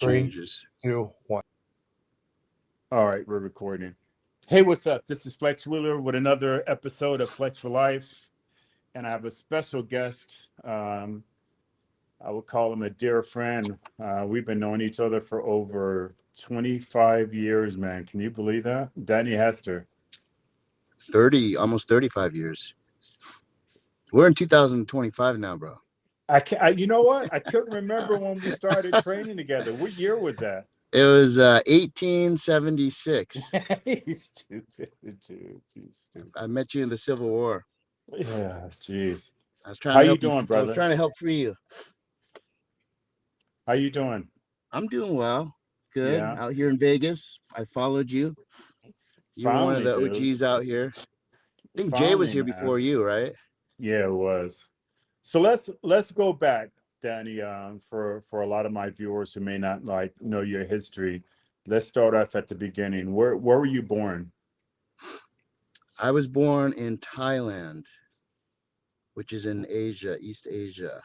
Three, changes. 2, 1. All right, we're recording. Hey, what's up? This is Flex Wheeler with another episode of Flex for Life, and I have a special guest. I would call him a dear friend. We've been knowing each other for over 25 years, man. Can you believe that? Danny Hester. 30, almost 35 years. We're in 2025 now, bro. You know what? I couldn't remember when we started training together. What year was that? It was 1876. He's stupid, dude. He's stupid. I met you in the Civil War. Yeah, jeez. I was trying How to you help you. doing, I was brother? trying to help free you. How you doing? I'm doing well. Good. Yeah. Out here in Vegas. I followed you. You were one of Finally, the dude. OGs out here. I think Jay was Finally, here man. before you, right? Yeah, it was. So let's go back, Danny. For a lot of my viewers who may not know your history, let's start off at the beginning. Where were you born? I was born in Thailand, which is in Asia, East Asia.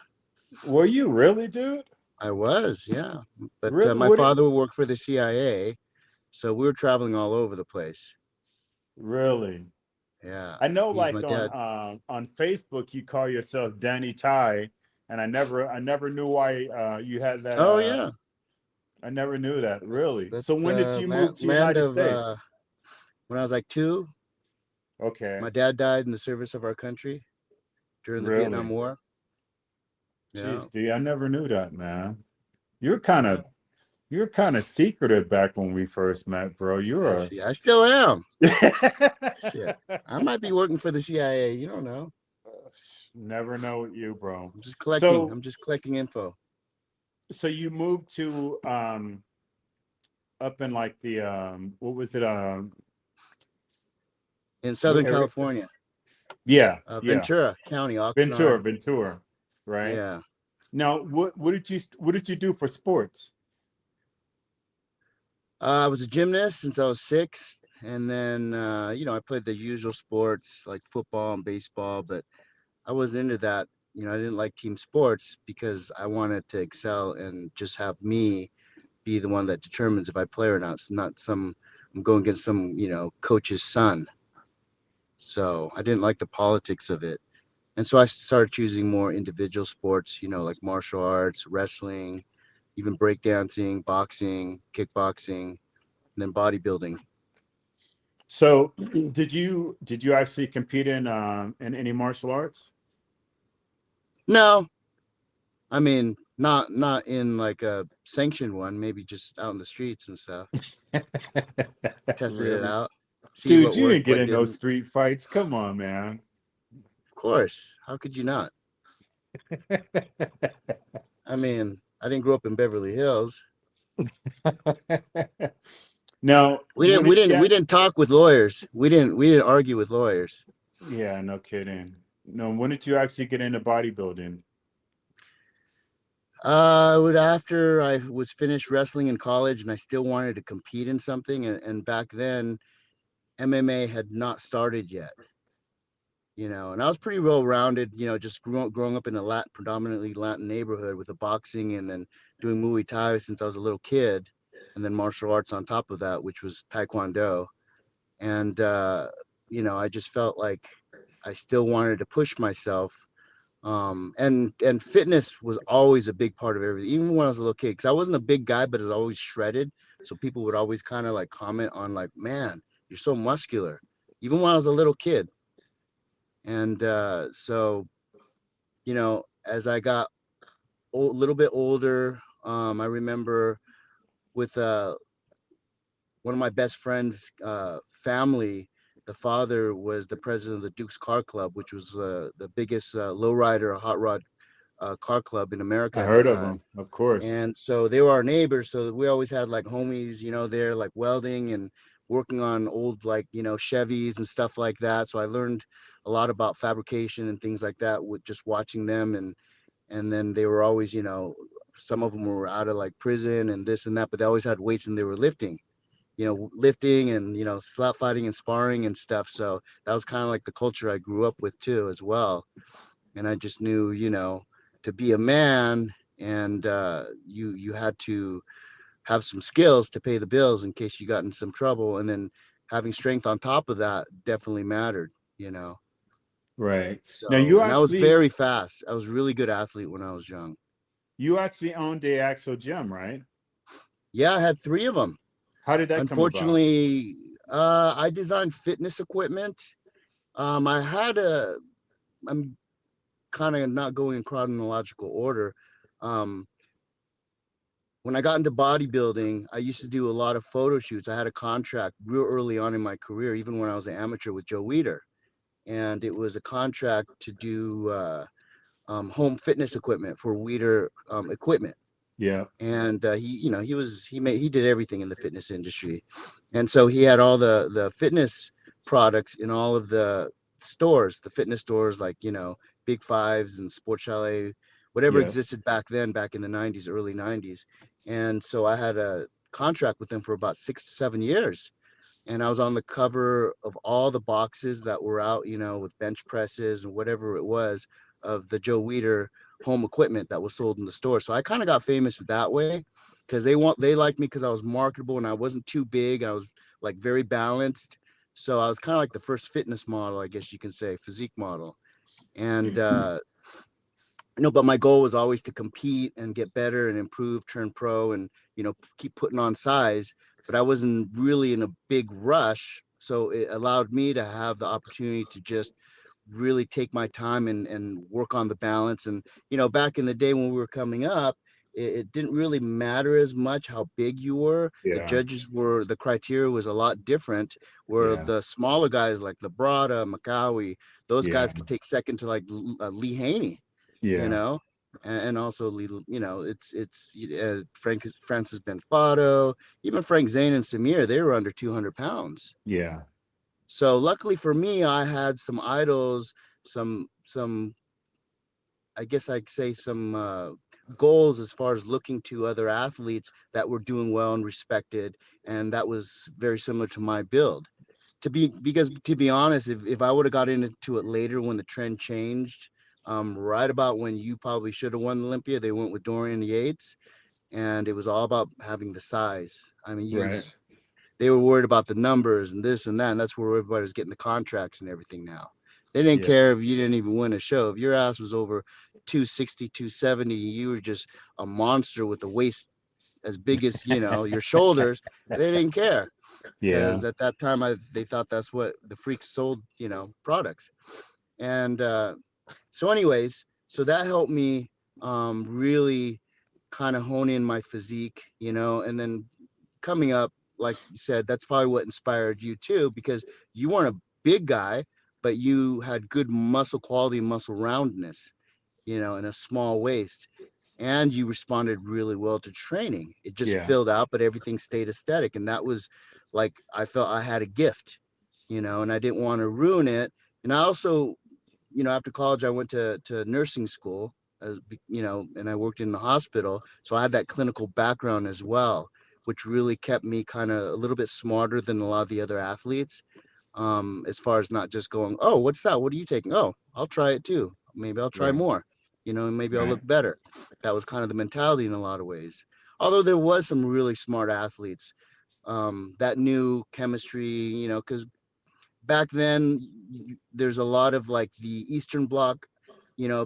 Were you really, dude? I was, yeah. But Really? my father worked for the CIA, so we were traveling all over the place. Really? Yeah, I know, he's my like dad. on Facebook, you call yourself Danny Thai, and I never knew why you had that. Oh yeah, I never knew that. Really? that's So when did the you move to land United of. States? When I was like 2, Okay. my dad died in the service of our country during the Vietnam Really? War. Yeah, Jeez, D, I never knew that, man. You're kind yeah. of you're kind of secretive back when we first met, bro. I You're see. I still am. a Shit, I might be working for the CIA. You don't know. never know with you, bro. I'm just collecting. So I'm just collecting info so you moved to up in like the what was it in what Southern area? California, Yeah. Ventura County, Ventura, Oxnard. Ventura, right? Yeah. Now, what did you do for sports? I was a gymnast since I was 6, and then I played the usual sports like football and baseball, but I wasn't into that. I didn't like team sports because I wanted to excel and just have me be the one that determines if I play or not. It's not some I'm going against some coach's son. So I didn't like the politics of it, and so I started choosing more individual sports. Like martial arts, wrestling, even breakdancing, boxing, kickboxing, and then bodybuilding. So, did you actually compete in any martial arts? No, I mean not in like a sanctioned one, maybe just out in the streets and stuff, tested it Really? out, see Dude, what you worked, didn't get what in those didn't. street fights. Come on, man. Of course, how could you not? I mean, I didn't grow up in Beverly Hills. Now, We when didn't we did you didn't we act? didn't talk with lawyers. We didn't argue with lawyers. Yeah, no kidding. No, when did you actually get into bodybuilding? After I was finished wrestling in college, and I still wanted to compete in something, and back then MMA had not started yet. And I was pretty well rounded, just growing up in a predominantly Latin neighborhood with the boxing, and then doing Muay Thai since I was a little kid, and then martial arts on top of that, which was Taekwondo. And, I just felt like I still wanted to push myself. And fitness was always a big part of everything, even when I was a little kid, because I wasn't a big guy, but I was always shredded. So people would always kind of like comment on like, man, you're so muscular, even when I was a little kid. And so, as I got a little bit older, I remember with one of my best friends' family, the father was the president of the Duke's Car Club, which was the biggest lowrider hot rod car club in America I at the heard of time. them, of course. And so they were our neighbors. So we always had like homies, there like welding and working on old like, Chevys and stuff like that. So I learned a lot about fabrication and things like that with just watching them. And then they were always, some of them were out of like prison and this and that, but they always had weights and they were lifting and, slap fighting and sparring and stuff. So that was kind of like the culture I grew up with too, as well. And I just knew, to be a man, and you had to have some skills to pay the bills in case you got in some trouble. And then having strength on top of that definitely mattered, you know. Right. Now So, and I was very fast. I was a really good athlete when I was young. you actually owned the actual gym, right? Yeah, I had 3 of them. How did that come about? Unfortunately, I designed fitness equipment. I had a, I'm kind of not going in chronological order. Um, when I got into bodybuilding, I used to do a lot of photo shoots. I had a contract real early on in my career, even when I was an amateur with Joe Weider. And it was a contract to do home fitness equipment for Weider equipment. Yeah. And he did everything in the fitness industry, and so he had all the fitness products in all of the stores, the fitness stores, like Big Fives and Sport Chalet, whatever Yeah. existed back then, back in the 90s, early 90s. And so I had a contract with them for about 6 to 7 years, and I was on the cover of all the boxes that were out, with bench presses and whatever it was of the Joe Weider home equipment that was sold in the store. So I kind of got famous that way because they liked me because I was marketable and I wasn't too big. I was like very balanced. So I was kind of like the first fitness model, I guess you can say, physique model. And but my goal was always to compete and get better and improve, turn pro, and keep putting on size. But I wasn't really in a big rush, so it allowed me to have the opportunity to just really take my time and work on the balance. And back in the day when we were coming up, it didn't really matter as much how big you were. Yeah. The criteria was a lot different, where Yeah. the smaller guys like Labrada, Makawi, those Yeah. guys could take second to like Lee Haney, you Yeah. know, and also it's Francis Benfato, even Frank Zane and Samir, they were under 200 pounds. Yeah. So luckily for me, I had some idols, some I guess I'd say some goals as far as looking to other athletes that were doing well and respected, and that was very similar to my build. Because to be honest, if I would have got into it later when the trend changed, right about when you probably should have won Olympia, they went with Dorian Yates, and it was all about having the size. I mean, Right. they were worried about the numbers and this and that, and that's where everybody was getting the contracts and everything now. They didn't Yeah. care if you didn't even win a show. If your ass was over 260, 270, you were just a monster with a waist as big as your shoulders. They didn't care, Yeah. because at that time they thought that's what the freaks sold, products. And so anyways, so that helped me really kind of hone in my physique, and then coming up, like you said, that's probably what inspired you too, because you weren't a big guy, but you had good muscle quality and muscle roundness, in a small waist. And you responded really well to training. It just Yeah. filled out, but everything stayed aesthetic. And that was like, I felt I had a gift, and I didn't want to ruin it. And I also, after college, I went to nursing school, and I worked in the hospital. So I had that clinical background as well, which really kept me kind of a little bit smarter than a lot of the other athletes, as far as not just going, oh, what's that? What are you taking? Oh, I'll try it too. Maybe I'll try Right. more, and maybe I'll Right. look better. That was kind of the mentality in a lot of ways. Although there was some really smart athletes that knew chemistry, because back then there's a lot of like the Eastern Bloc,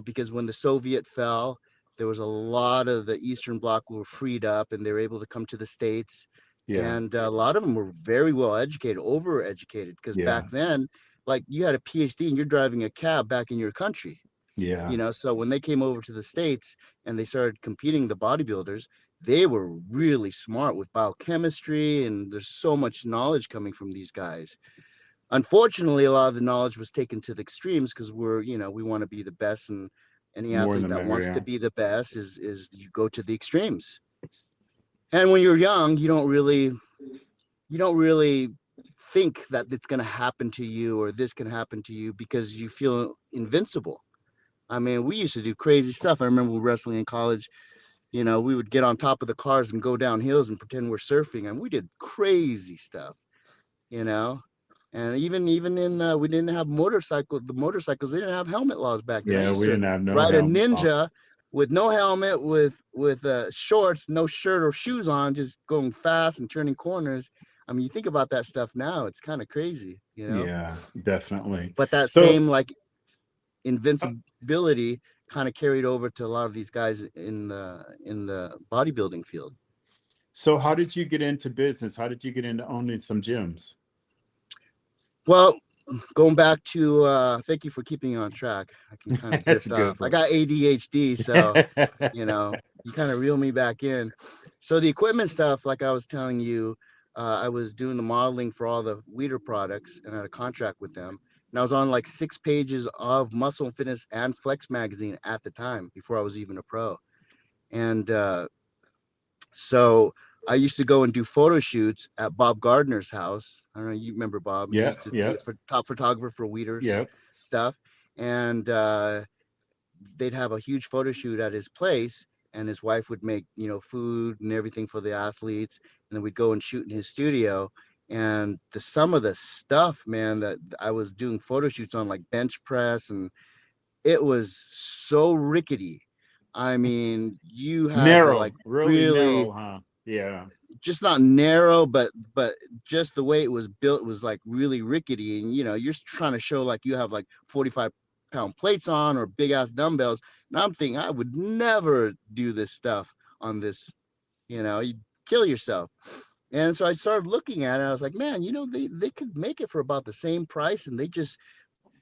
because when the Soviet fell, there was a lot of the Eastern Bloc were freed up and they were able to come to the States. Yeah. And a lot of them were very well educated, over educated, because back Yeah. then, like, you had a PhD and you're driving a cab back in your country, Yeah. so when they came over to the States and they started competing, the bodybuilders, they were really smart with biochemistry, and there's so much knowledge coming from these guys. Unfortunately, a lot of the knowledge was taken to the extremes because we want to be the best, and any More in athlete the that matter. wants to Yeah. be the best is you go to the extremes. And when you're young, you don't really think that it's going to happen to you or this can happen to you because you feel invincible. I mean, we used to do crazy stuff. I remember wrestling in college. We would get on top of the cars and go down hills and pretend we're surfing, and we did crazy stuff. you know. And even in we didn't have motorcycles. The motorcycles, they didn't have helmet laws back then. I Yeah. used We to didn't have no ride a helmet on. Ninja. with no helmet, with shorts, no shirt or shoes on, just going fast and turning corners. I mean, you think about that stuff now, it's kind of crazy, you know. Yeah, definitely. But that So, same like uh, invincibility kind of carried over to a lot of these guys in the bodybuilding field. so how did you get into business? How did you get into owning some gyms? Well, going back to thank you for keeping me on track. I can kind of That's a drift good off. I one. got ADHD, so you know, you kind of reel me back in. So the equipment stuff, like I was telling you, I was doing the modeling for all the Weeder products and I had a contract with them. And I was on like 6 pages of Muscle and Fitness and Flex magazine at the time before I was even a pro. And so I used to go and do photo shoots at Bob Gardner's house. I don't know, you remember Bob. He Yeah, used to be yeah, a top photographer for Weeder's yeah. stuff. And they'd have a huge photo shoot at his place. And his wife would make, food and everything for the athletes. And then we'd go and shoot in his studio. And some of the stuff, man, that I was doing photo shoots on, like bench press, and it was so rickety. I mean, you had to like Narrow, really really narrow, huh? Yeah, just not narrow, but just the way it was built was like really rickety. And you're trying to show like you have like 45-pound plates on or big ass dumbbells. And I'm thinking I would never do this stuff on this. You'd kill yourself. And so I started looking at it. I was like, man, they could make it for about the same price, and they just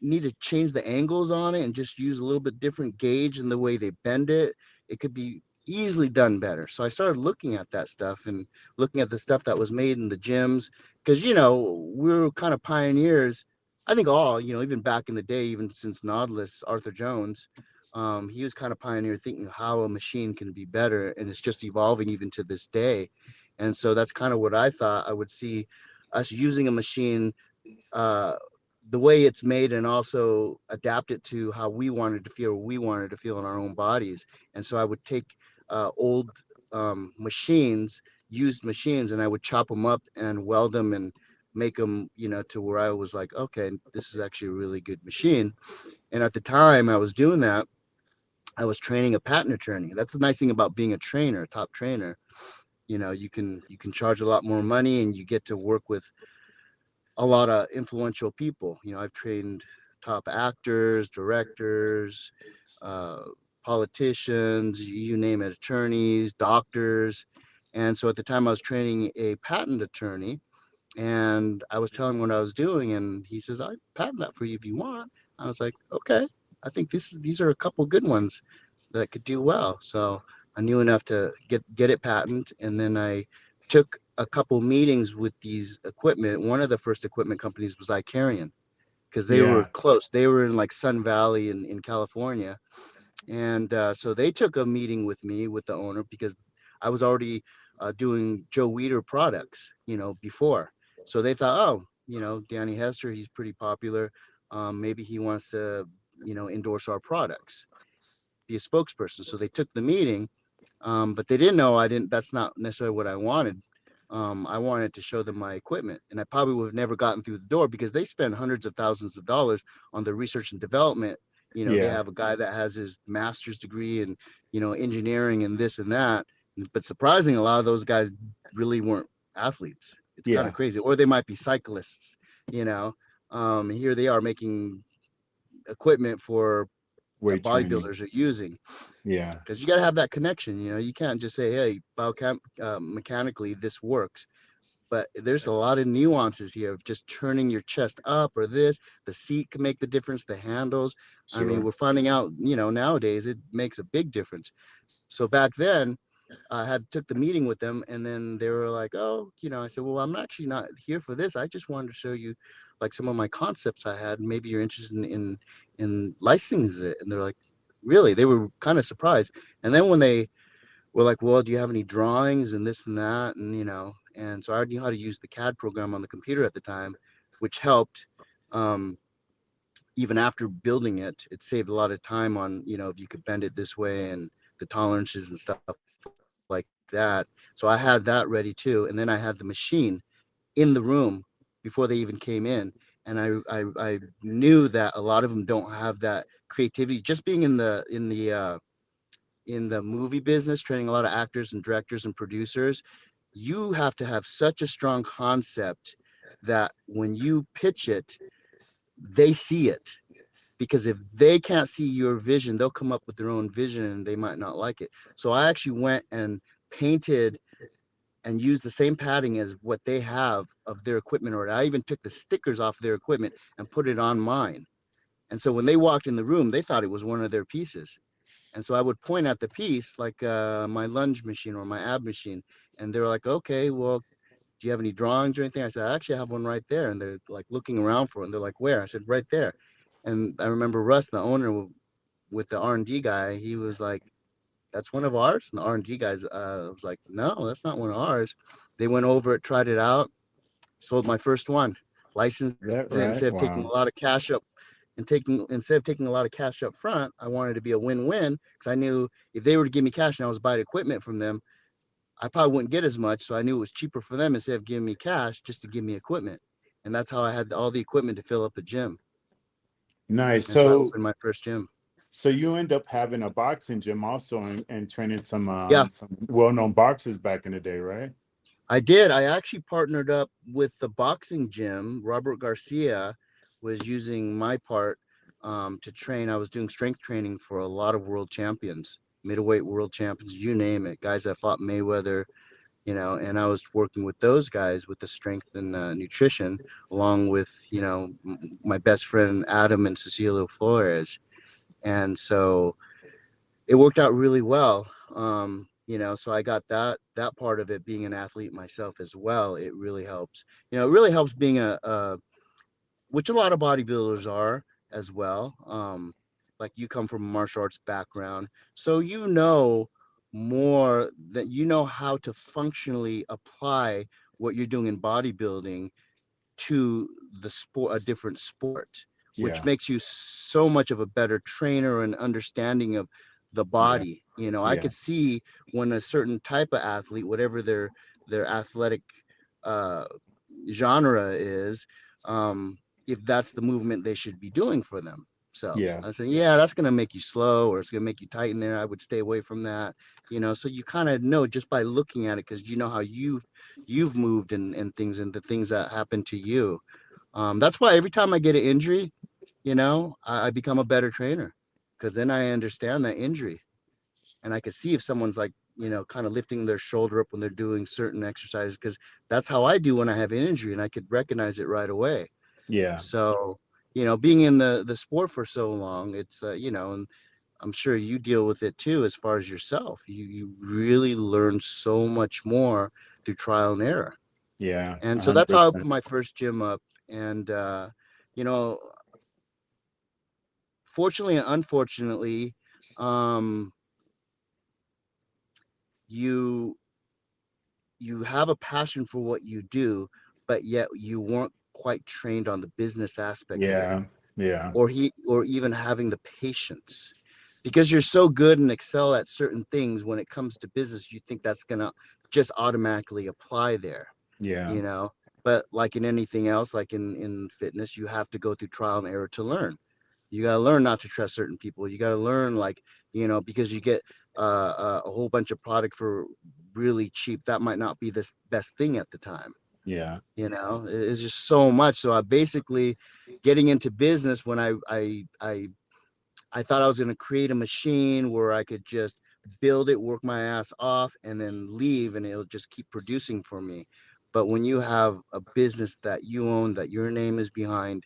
need to change the angles on it and just use a little bit different gauge in the way they bend it. It could be easily done better. So I started looking at that stuff and looking at the stuff that was made in the gyms, because we were kind of pioneers. I think all, even back in the day, even since Nautilus, Arthur Jones, he was kind of pioneer thinking how a machine can be better, and it's just evolving even to this day. And so that's kind of what I thought I would see us using a machine, uh, the way it's made, and also adapt it to how we wanted to feel in our own bodies. And so I would take old machines, used machines, and I would chop them up and weld them and make them, to where I was like, okay, this is actually a really good machine. And at the time I was doing that, I was training a patent attorney. That's the nice thing about being a trainer, a top trainer. You can charge a lot more money, and you get to work with a lot of influential people. I've trained top actors, directors, uh, politicians, you name it, attorneys, doctors. And so at the time I was training a patent attorney, and I was telling him what I was doing, and he says, I patent that for you if you want. I was like, okay, I think these are a couple good ones that could do well. So I knew enough to get it patent, and then I took a couple meetings with these equipment. One of the first equipment companies was Icarian, because they were yeah, close. They were in like Sun Valley in California, and so they took a meeting with me, with the owner, because I was already doing Joe Weider products, before. So they thought, oh, Danny Hester, he's pretty popular. Maybe he wants to, endorse our products, be a spokesperson. So they took the meeting, but they didn't know I didn't. That's not necessarily what I wanted. I wanted to show them my equipment, and I probably would have never gotten through the door, because they spend hundreds of thousands of dollars on the research and development. They yeah, have a guy that has his master's degree in, engineering and this and that. But surprising, a lot of those guys really weren't athletes. It's kind of yeah. crazy, or they might be cyclists. You know, Here they are making equipment for that Weight training. bodybuilders are using, Yeah, because you got to have that connection. You can't just say, hey, mechanically this works. But there's a lot of nuances here of just turning your chest up, or this. The seat can make the difference, the handles. I mean, sure. we're finding out, nowadays it makes a big difference. So back then I had took the meeting with them, and then they were like, oh, I said, well, I'm actually not here for this. I just wanted to show you like some of my concepts I had, and maybe you're interested in licensing it. And they're like, really? They were kind of surprised. And then when they were like, well, do you have any drawings and this and that? And so I knew how to use the CAD program on the computer at the time, which helped. um, Even after building it, it saved a lot of time on, if you could bend it this way, and the tolerances and stuff like that. So I had that ready too. And then I had the machine in the room before they even came in. And I knew that a lot of them don't have that creativity, just being in the in the movie business, training a lot of actors and directors and producers, you have to have such a strong concept that when you pitch it, they see it. Because if they can't see your vision, they'll come up with their own vision and they might not like it. So I actually went and painted and used the same padding as what they have of their equipment. Or I even took the stickers off their equipment and put it on mine. And so when they walked in the room, they thought it was one of their pieces. And so I would point at the piece, like my lunge machine or my ab machine, and they're like, okay, well, do you have any drawings or anything? I said, I actually have one right there. And they're like looking around for it. And they're like, where? I said, right there. And I remember Russ, the owner, with the R&D guy, he was like, that's one of ours? And the R&D guys was like, no, that's not one of ours. They went over it, tried it out, sold my first one, licensed That it right? instead of taking Wow. a lot of cash up and taking instead of taking a lot of cash up front. I wanted to be a win-win because I knew if they were to give me cash and I was buying equipment from them, I probably wouldn't get as much. So I knew it was cheaper for them instead of giving me cash just to give me equipment. And that's how I had all the equipment to fill up a gym. Nice. And so I So opened my first gym. so you end up having a boxing gym also, and training Yeah, some well-known boxers back in the day, right? I did. I actually partnered up with the boxing gym. Robert Garcia was using my part to train. I was doing strength training for a lot of world champions, middleweight world champions, you name it, guys that fought Mayweather, and I was working with those guys with the strength and nutrition, along with, my best friend Adam and Cecilio Flores. And so it worked out really well. So I got that part of it, being an athlete myself as well. It really helps. It really helps being a which a lot of bodybuilders are as well. Like you come from a martial arts background, so more that how to functionally apply what you're doing in bodybuilding to the sport, a different sport, which Yeah, makes you so much of a better trainer and understanding of the yeah, body. I yeah, could see when a certain type of athlete, whatever their athletic uh, genre is, if that's the movement they should be doing for themselves. yeah, I say, yeah, that's going to make you slow, or it's going to make you tighten there. I would stay away from that. So you kind of know just by looking at it, because you know how you've moved and things, and the things that happen to you. That's why every time I get an injury, I become a better trainer, because then I understand that injury, and I could see if someone's like, kind of lifting their shoulder up when they're doing certain exercises, because that's how I do when I have an injury, and I could recognize it right away. yeah, So, being in the sport for so long, it's and I'm sure you deal with it too, as far as yourself. You really learn so much more through trial and error. yeah, And so that's how I 100%. opened my first gym up. And you know, fortunately and unfortunately, um, you you have a passion for what you do, but yet you weren't quite trained on the business aspect of it, Yeah, yeah, or even having the patience, because you're so good and excel at certain things. When it comes to business, you think that's gonna just automatically apply there, yeah, you know but like in anything else, like in fitness, you have to go through trial and error to learn. You got to learn not to trust certain people. You got to learn, like, because you get a whole bunch of product for really cheap, that might not be the best thing at the time. yeah, It's just so much. So I basically, getting into business, when I thought I was going to create a machine where I could just build it, work my ass off, and then leave, and it'll just keep producing for me. But when you have a business that you own, that your name is behind,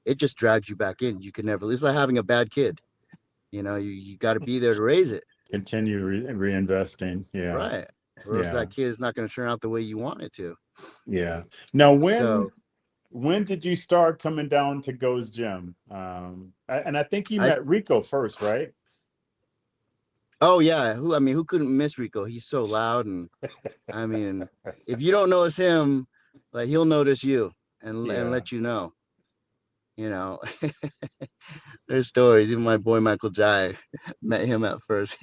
it just drags you back in. You can never. It's like having a bad kid. You got to be there to raise it, continue reinvesting. Yeah, right? Or else yeah, that kid is not going to turn out the way you want it to. yeah. Now, So when did you start coming down to Go's Gym? And I think you I, met Rico first, right? oh yeah, who couldn't miss Rico? He's so loud, and I mean, if you don't notice him, like, he'll notice you and Yeah, let you know. You know, there's stories. Even my boy Michael Jai met him at first.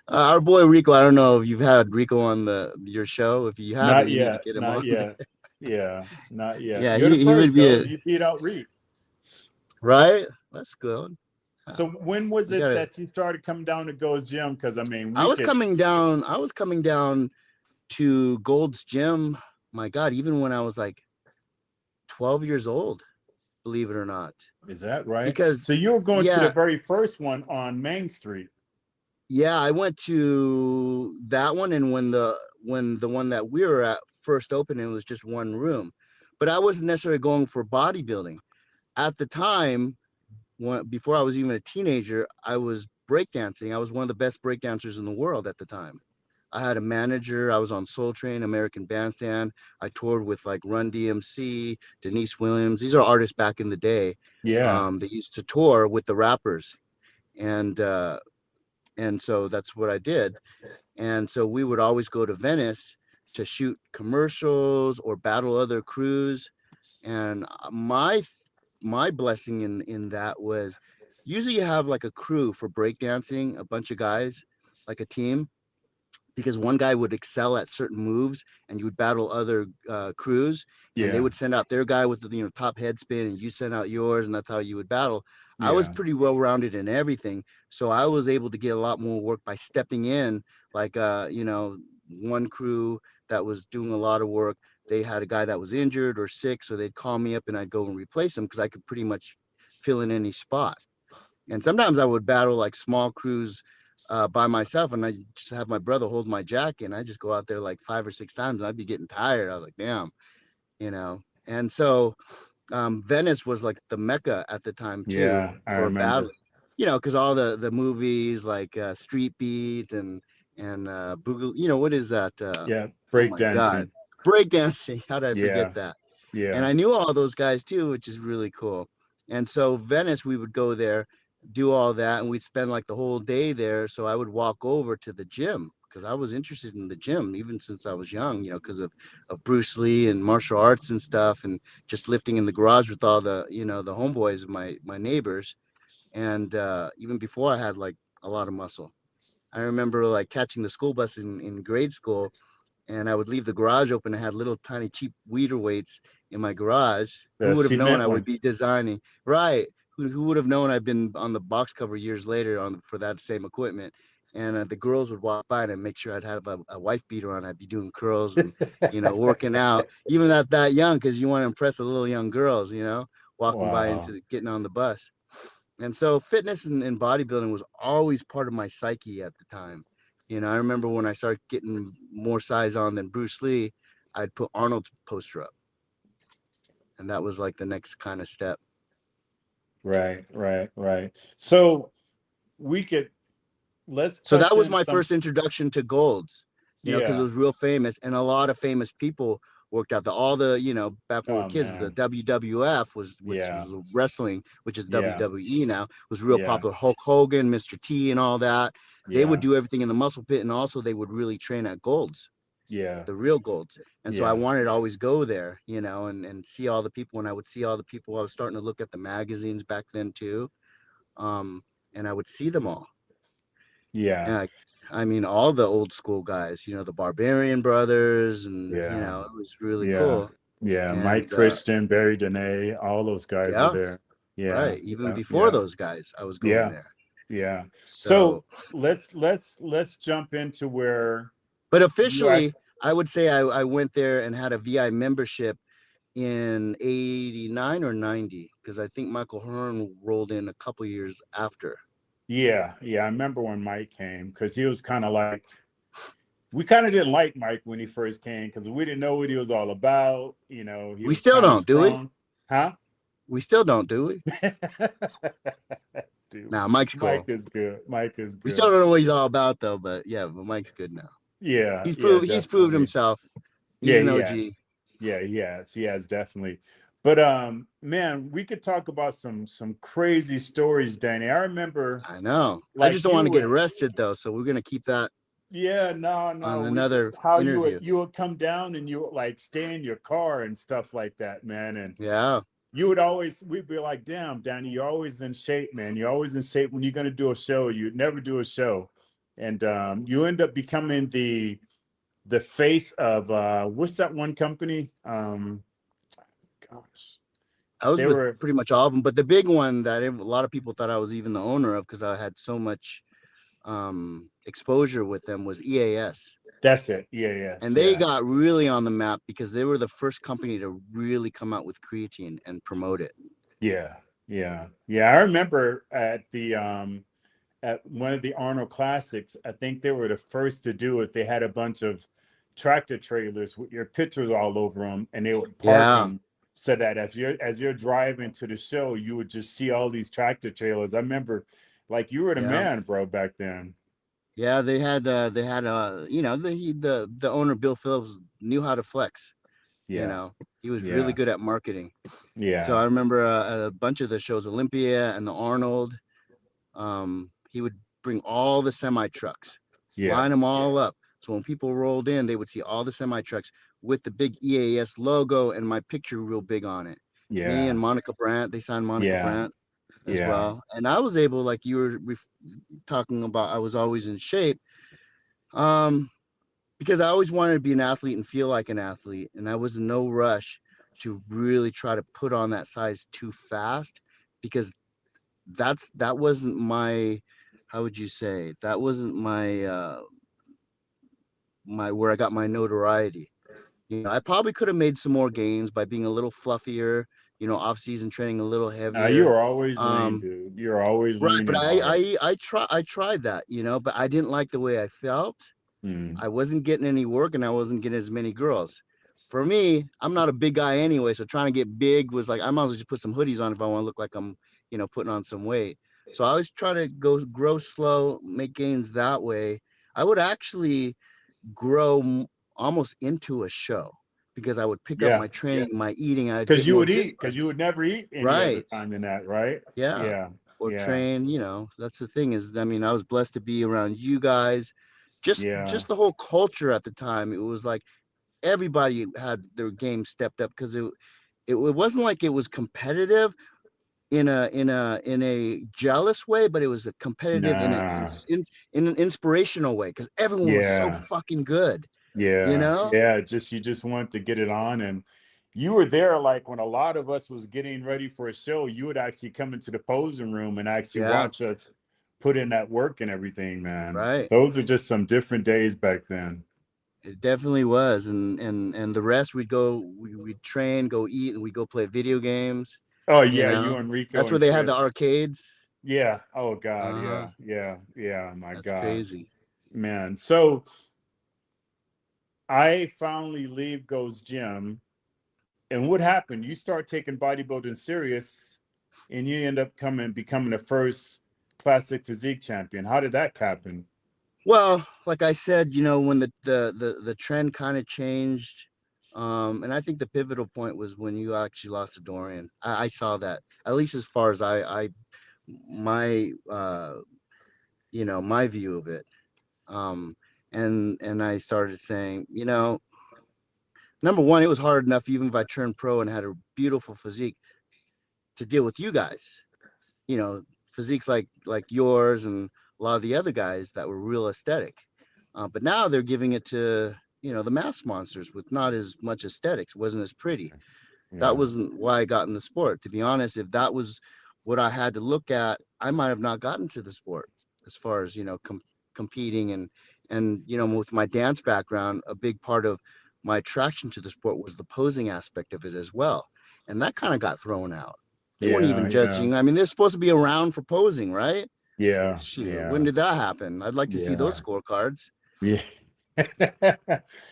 Our boy Rico. I don't know if you've had Rico on your show. If you haven't, not you need to yet, get him not on. yet. Yeah, not yet. Yeah, You're the he would first be though. You beat out Reek. right. That's good. So when was You it gotta. that you started coming down to Gold's Gym? Because I mean, I we was could. coming down. I was coming down to Gold's Gym. My God, even when I was like 12 years old, believe it or not. Is that right? Because So you were going to the yeah, very first one on Main Street. yeah, I went to that one, and when the one that we were at first opened, it was just one room. But I wasn't necessarily going for bodybuilding. At the time, before I was even a teenager, I was breakdancing. I was one of the best breakdancers in the world at the time. I had a manager. I was on Soul Train, American Bandstand. I toured with like Run DMC, Denise Williams. These are artists back in the day. Yeah. They used to tour with the rappers, and so that's what I did. And so we would always go to Venice to shoot commercials or battle other crews. And my blessing in that was usually you have like a crew for breakdancing, a bunch of guys, like a team, because one guy would excel at certain moves and you would battle other crews, and they Yeah. would send out their guy with the top head spin and you send out yours, and that's how you would battle. I was Yeah. pretty well rounded in everything, so I was able to get a lot more work by stepping in. Like one crew that was doing a lot of work, they had a guy that was injured or sick, so they'd call me up and I'd go and replace him because I could pretty much fill in any spot. And sometimes I would battle like small crews by myself, and I just have my brother hold my jacket, and I just go out there like 5 or 6 times, and I'd be getting tired. I was like, damn, you know. And so Venice was like the mecca at the time too Yeah. I for remember. battling, because all the movies like Street Beat and Boogaloo. What is that? Yeah. Oh my God, Breakdancing. breakdancing. How did I forget Yeah. that? And Yeah. I knew all those guys too, which is really cool. And so Venice, we would go there, do all that, and we'd spend like the whole day there. So I would walk over to the gym because I was interested in the gym even since I was young, because of Bruce Lee and martial arts and stuff, and just lifting in the garage with all the homeboys, my neighbors, and even before I had like a lot of muscle. I remember like catching the school bus in grade school, and I would leave the garage open. I had little tiny cheap weeder weights in my garage. Who The would have known cement I would one. be designing? Right. Who would have known I've been on the box cover years later for that same equipment? And the girls would walk by and I'd make sure I'd have a wife beater on. I'd be doing curls and, working out, even at that young, because you want to impress the little young girls, walking by Wow. into getting on the bus. And so fitness and bodybuilding was always part of my psyche at the time. I remember when I started getting more size on than Bruce Lee, I'd put Arnold's poster up. And that was like the next kind of step. Right. Right. Right. So we could let's So that touch was in my some. first introduction to golds, because it Yeah. was real famous and a lot of famous people worked out there. All the, back when we were Oh kids, the man. WWF which Yeah. was wrestling, which is Yeah. WWE now, was real Yeah. popular. Hulk Hogan, Mr. T, and all that. They would Yeah. do everything in the muscle pit, and also they would really train at Golds, Yeah. the real Golds. And so I Yeah. wanted to always go there, and see all the people. When I would see all the people, I was starting to look at the magazines back then too. Um, and I would see them all. Yeah. And I mean, all the old school guys, the Barbarian Brothers, and Yeah. it was really Yeah. cool. Yeah. Mike And Christian, Barry Dene, all those guys were yeah, there. Yeah. right. Even Yeah. before Yeah. those guys, I was going Yeah. there. Yeah. So So, let's jump into where but you officially, actually. I would say I went there and had a VI membership in 89 or 90, because I think Michael Hearn rolled in a couple years after. Yeah. Yeah. I remember when Mike came because he was kind of like we kind of didn't like Mike when he first came because we didn't know what he was all about. He We was still kind of don't, do we? strong. Huh? We still don't, do we? Dude, Nah, Mike's Mike cool. is good. Mike is We still good. don't know what he's all about though, but yeah, but Mike's good now. Yeah, He's yeah, proved definitely. himself. He's Yeah, an he has. OG. Yeah, he has definitely. But man, we could talk about some crazy stories, Danny. I remember I know. I just like don't want you to get would. arrested though, so we're gonna keep that Yeah, no, on no. We could another how you would interview. you would come down and you would like stay in your car and stuff like that, man. And Yeah. you would always we'd be like, damn, Danny, you're always in shape, man. You're always in shape when you're gonna do a show. You'd never do a show. And you end up becoming the face of what's that one company? Gosh. I was They with were. pretty much all of them, but the big one that a lot of people thought I was even the owner of because I had so much exposure with them was EAS. That's it. Yeah. Yes. And they Yeah. got really on the map because they were the first company to really come out with creatine and promote it. Yeah. Yeah. Yeah. I remember at one of the Arnold Classics, I think they were the first to do it. They had a bunch of tractor trailers with your pictures all over them, and they would park Yeah, them so that as you're driving to the show, you would just see all these tractor trailers. I remember, like you were the yeah, man, bro, back then. yeah. They had you know, the owner Bill Phillips knew how to flex. You Yeah, know, he was really yeah, good at marketing. So yeah, I remember a bunch of the shows, Olympia and the Arnold. He would bring all the semi trucks, yeah, line them all up. So when people rolled in, they would see all the semi trucks with the big EAS logo and my picture real big on it. Me yeah, and Monica Brandt, they signed Monica yeah, Brandt as yeah, well. And I was able, like you were talking about, I was always in shape. Um, because I always wanted to be an athlete and feel like an athlete, and I was in no rush to really try to put on that size too fast because that wasn't my, how would you say, that wasn't my where I got my notoriety. You know, I probably could have made some more gains by being a little fluffier, you know, off season training a little you heavier. were always lean, Um, dude. You're always right, lean but and hard. I tried that, you know, but I didn't like the way I felt. Mm, I wasn't getting any work and I wasn't getting as many girls. For me, I'm not a big guy anyway, so trying to get big was like I might as well just put some hoodies on if I want to look like I'm, you know, putting on some weight. So I always try to go grow slow, make gains that way. I would actually grow almost into a show because I would pick up yeah, my training, my eating, I'd because get you more would eat, because discipline. you would never eat any other Right. time than that, right? Yeah. Yeah, Or yeah, train, you know, that's the thing is, I mean, I was blessed to be around you guys. yeah, Just the whole culture at the time. It was like everybody had their game stepped up because it wasn't like it was competitive in a jealous way, but it was a competitive nah, in an inspirational way because everyone was so yeah, fucking good, you yeah, know? yeah. Just you just want to get it on, and you were there like when a lot of us was getting ready for a show. You would actually come into the posing room and actually Yeah, watch us put in that work and everything, man. right. Those were just some different days back then. It definitely was, and the rest we'd train, go eat, and we go play video games. Oh You yeah, you know, and Rico that's where and they had the Chris. arcades. Yeah. Oh God. Uh-huh. Yeah. Yeah. Yeah. My That's God, crazy. man. So I finally leave Goes Gym. And what happened? You start taking bodybuilding serious and you end up becoming the first classic physique champion. How did that happen? Well, like I said, you know, when the trend kind of changed, and I think the pivotal point was when you actually lost to Dorian. I saw that, at least as far as I my you know, my view of it. Um, and I started saying, you know, number one, it was hard enough even if I turned pro and had a beautiful physique to deal with you guys. You know, physiques like yours and a lot of the other guys that were real aesthetic. But now they're giving it to, you know, the mass monsters with not as much aesthetics. It wasn't as pretty. That Yeah. wasn't why I got in the sport. To be honest, if that was what I had to look at, I might have not gotten to the sport as far as, you know, competing and you know, with my dance background, a big part of my attraction to the sport was the posing aspect of it as well. And that kind of got thrown out. They weren't Yeah. even Yeah. judging. I mean, they're supposed to be around for posing, right? Yeah. Shoot, when Yeah. did that happen? I'd like to see Yeah. those scorecards. Yeah.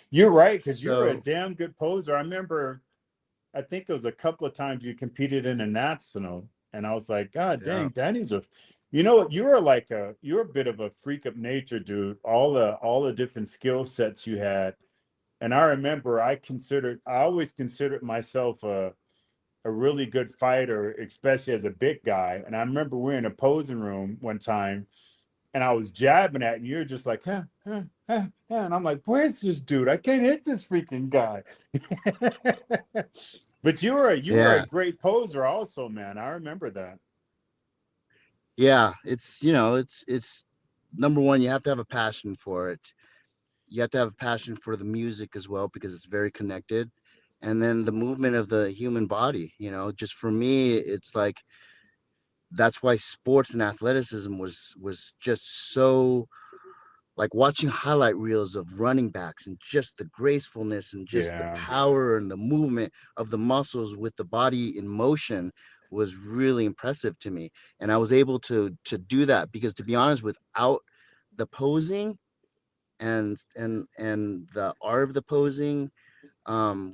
You're right, because you were a So, damn good poser. I remember, I think it was a couple of times you competed in a national, and I was like, God yeah, dang, Danny's a, you know what? You're a bit of a freak of nature, dude. All the different skill sets you had, and I remember I always considered myself a really good fighter, especially as a big guy. And I remember we were in a posing room one time, and I was jabbing at, and you're just like, and I'm like, where's this dude? I can't hit this freaking guy. But you were a yeah, great poser, also, man. I remember that. yeah. It's, you know, it's number one, you have to have a passion for it. You have to have a passion for the music as well because it's very connected. and then the movement of the human body. Just for me, it's like that's why sports and athleticism was just so, like watching highlight reels of running backs and just the gracefulness and just the Yeah. power and the movement of the muscles with the body in motion was really impressive to me. And I was able to do that because, to be honest, without the posing and the art of the posing,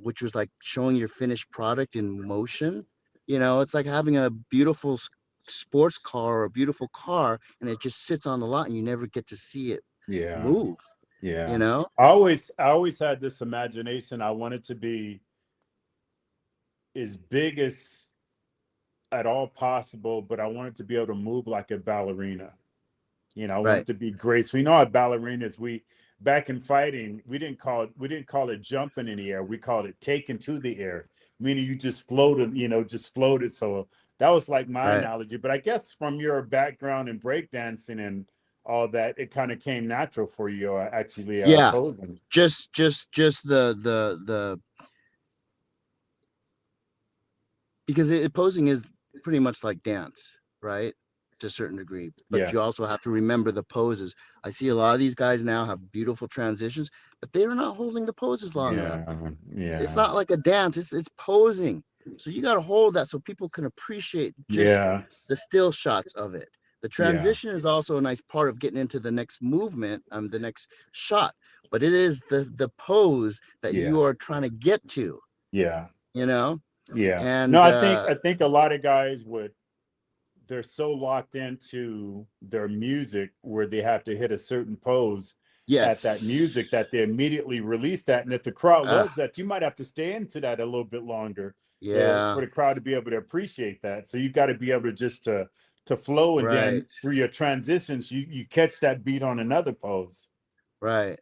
which was like showing your finished product in motion. It's like having a beautiful sports car or a beautiful car, and it just sits on the lot and you never get to see it Yeah. move, you Yeah. know? I always had this imagination. I wanted to be as big as at all possible, but I wanted to be able to move like a ballerina. I Right, wanted to be graceful. Our ballerinas, we back in fighting, we didn't call it jumping in the air. We called it taking to the air, meaning you just floated, just floated. So that was like my right. analogy. But I guess from your background in breakdancing and all that, it kind of came natural for you, actually Yeah, posing. just the because posing is pretty much like dance, right? To a certain degree, but Yeah. you also have to remember the poses. I see a lot of these guys now have beautiful transitions, but they're not holding the poses long enough. Yeah. It's Yeah. not like a dance, it's posing. So you got to hold that so people can appreciate just Yeah. the still shots of it. The Yeah. transition is also a nice part of getting into the next movement, the next shot, but it is the pose that Yeah. you are trying to get to, Yeah. you know Yeah. No, and I think a lot of guys would, they're so locked into their music where they have to hit a certain pose at that music yes. that they immediately release that. And if the crowd Ah, loves that, you might have to stay into that a little bit longer yeah, for the crowd to be able to appreciate that. So you got to be able to just to flow, and then right, through your transitions, you catch that beat on another pose. right.